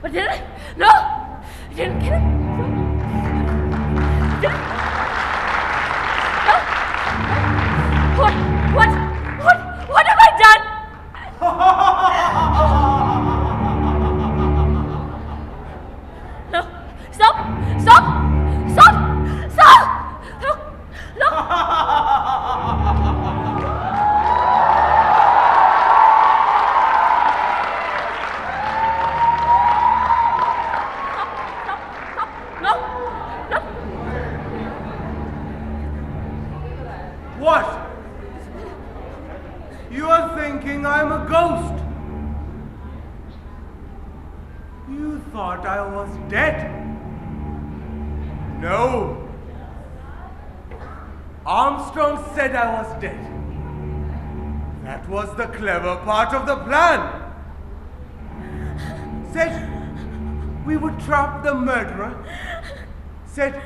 But did I? No, I didn't kill him. No. What have I done? No, stop! No. What? You are thinking I'm a ghost? You thought I was dead? No. Armstrong said I was dead. That was the clever part of the plan. Said we would trap the murderer. Said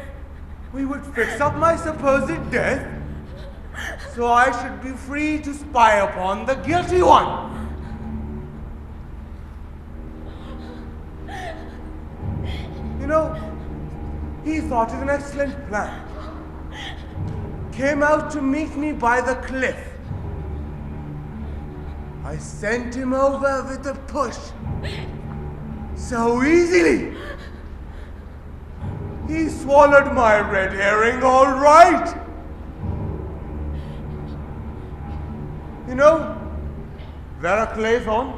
we would fix up my supposed death so I should be free to spy upon the guilty one. You know, he thought it an excellent plan. Came out to meet me by the cliff. I sent him over with a push. So easily. He swallowed my red herring all right. You know, Veraclazon,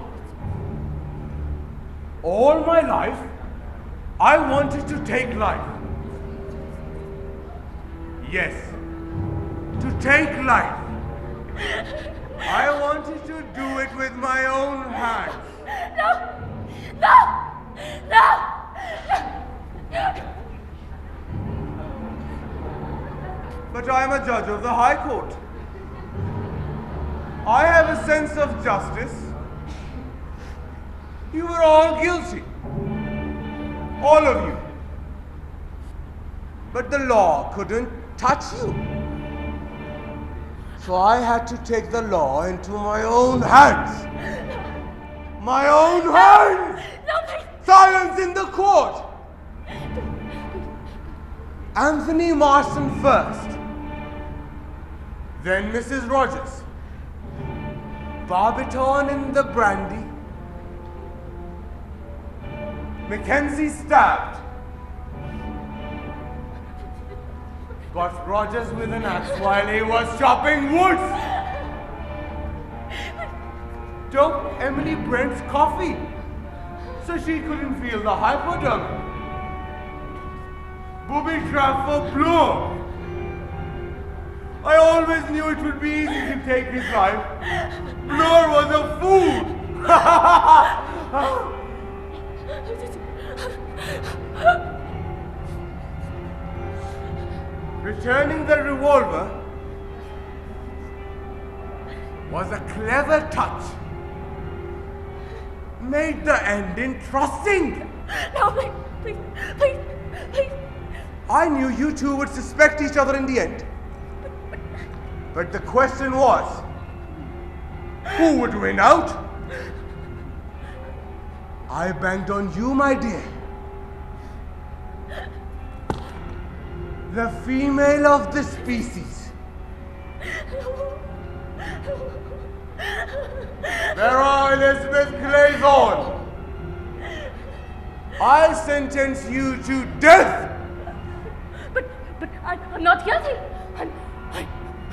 all my life, I wanted to take life. Yes, to take life. I wanted to do it with my own hands. No! No! No! No! But I am a judge of the High Court. I have a sense of justice. You were all guilty. All of you. But the law couldn't touch you. So I had to take the law into my own hands. My own hands! No, please! Silence in the court! Anthony Marston first. Then Mrs. Rogers. Barbiton in the brandy. Mackenzie stabbed. Got Rogers with an axe while he was chopping wood. Took Emily Brent's coffee so she couldn't feel the hypodermic. Booby trap for Bloor. I always knew it would be easy to take his life. Bloor was a fool. Returning the revolver was a clever touch. Made the end interesting. No, please, please, please, please. I knew you two would suspect each other in the end. But the question was, who would win out? I banked on you, my dear. The female of the species. Vera Elizabeth Claythorne. I sentence you to death. But I'm not guilty.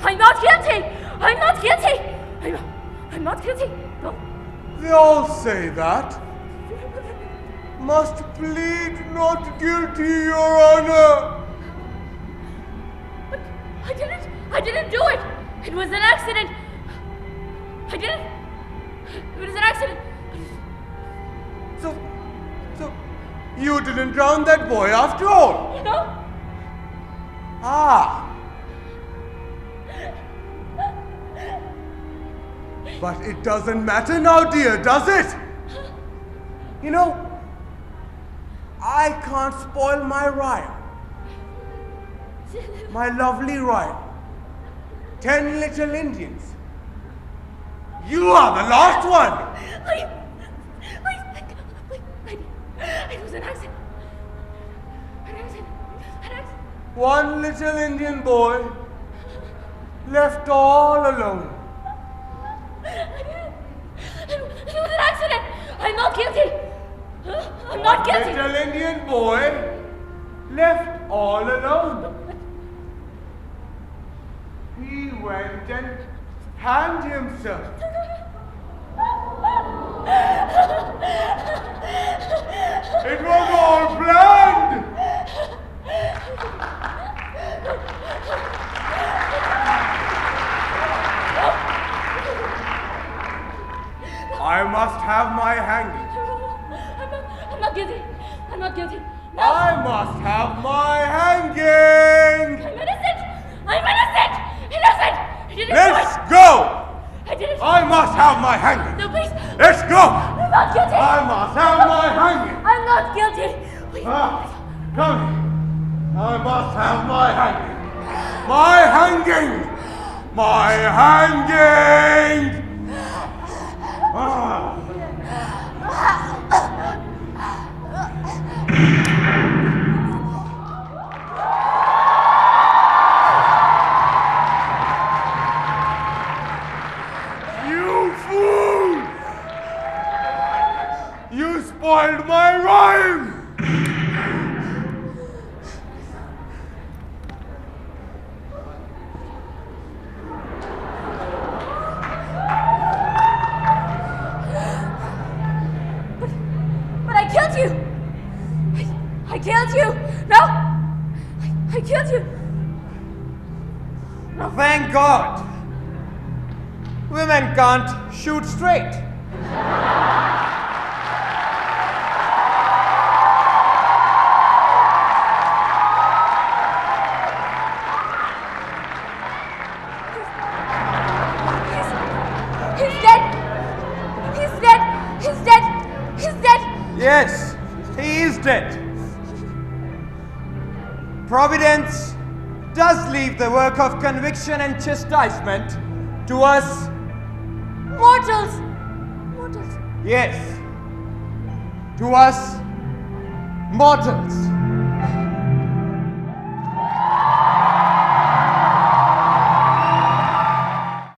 I'm not guilty. I'm not guilty. I'm not guilty. No. They all say that. Must plead not guilty, Your Honor. But I didn't do it. It was an accident. I didn't. It was an accident. So you didn't drown that boy after all? No. Ah. But it doesn't matter now, dear, does it? You know, I can't spoil my rhyme. My lovely rhyme. 10 little Indians. You are the last one. Please. It was an accident. An accident. One little Indian boy left all alone. It was an accident. I'm not guilty. I'm not guilty. Little Indian boy left all alone. He went and hanged himself. It was all planned. I must have my hanging. I'm not not guilty. I'm not guilty. No. I must have my hanging. I'm innocent. I'm innocent. Innocent. I didn't do Let's it. go. I didn't. I must have my hanging. No, please. Let's go. I'm not guilty. I must have my hanging. I'm not guilty. Please. Come here. I must have my hanging. My hanging. My hanging. You fool! You spoiled my rhyme! But I killed you. I killed you. No. I killed you. No. Thank God. Women can't shoot straight. He's dead. He's dead. He's dead. He's dead. Yes, he is dead. Providence does leave the work of conviction and chastisement to us Mortals. Mortals. Yes, to us mortals.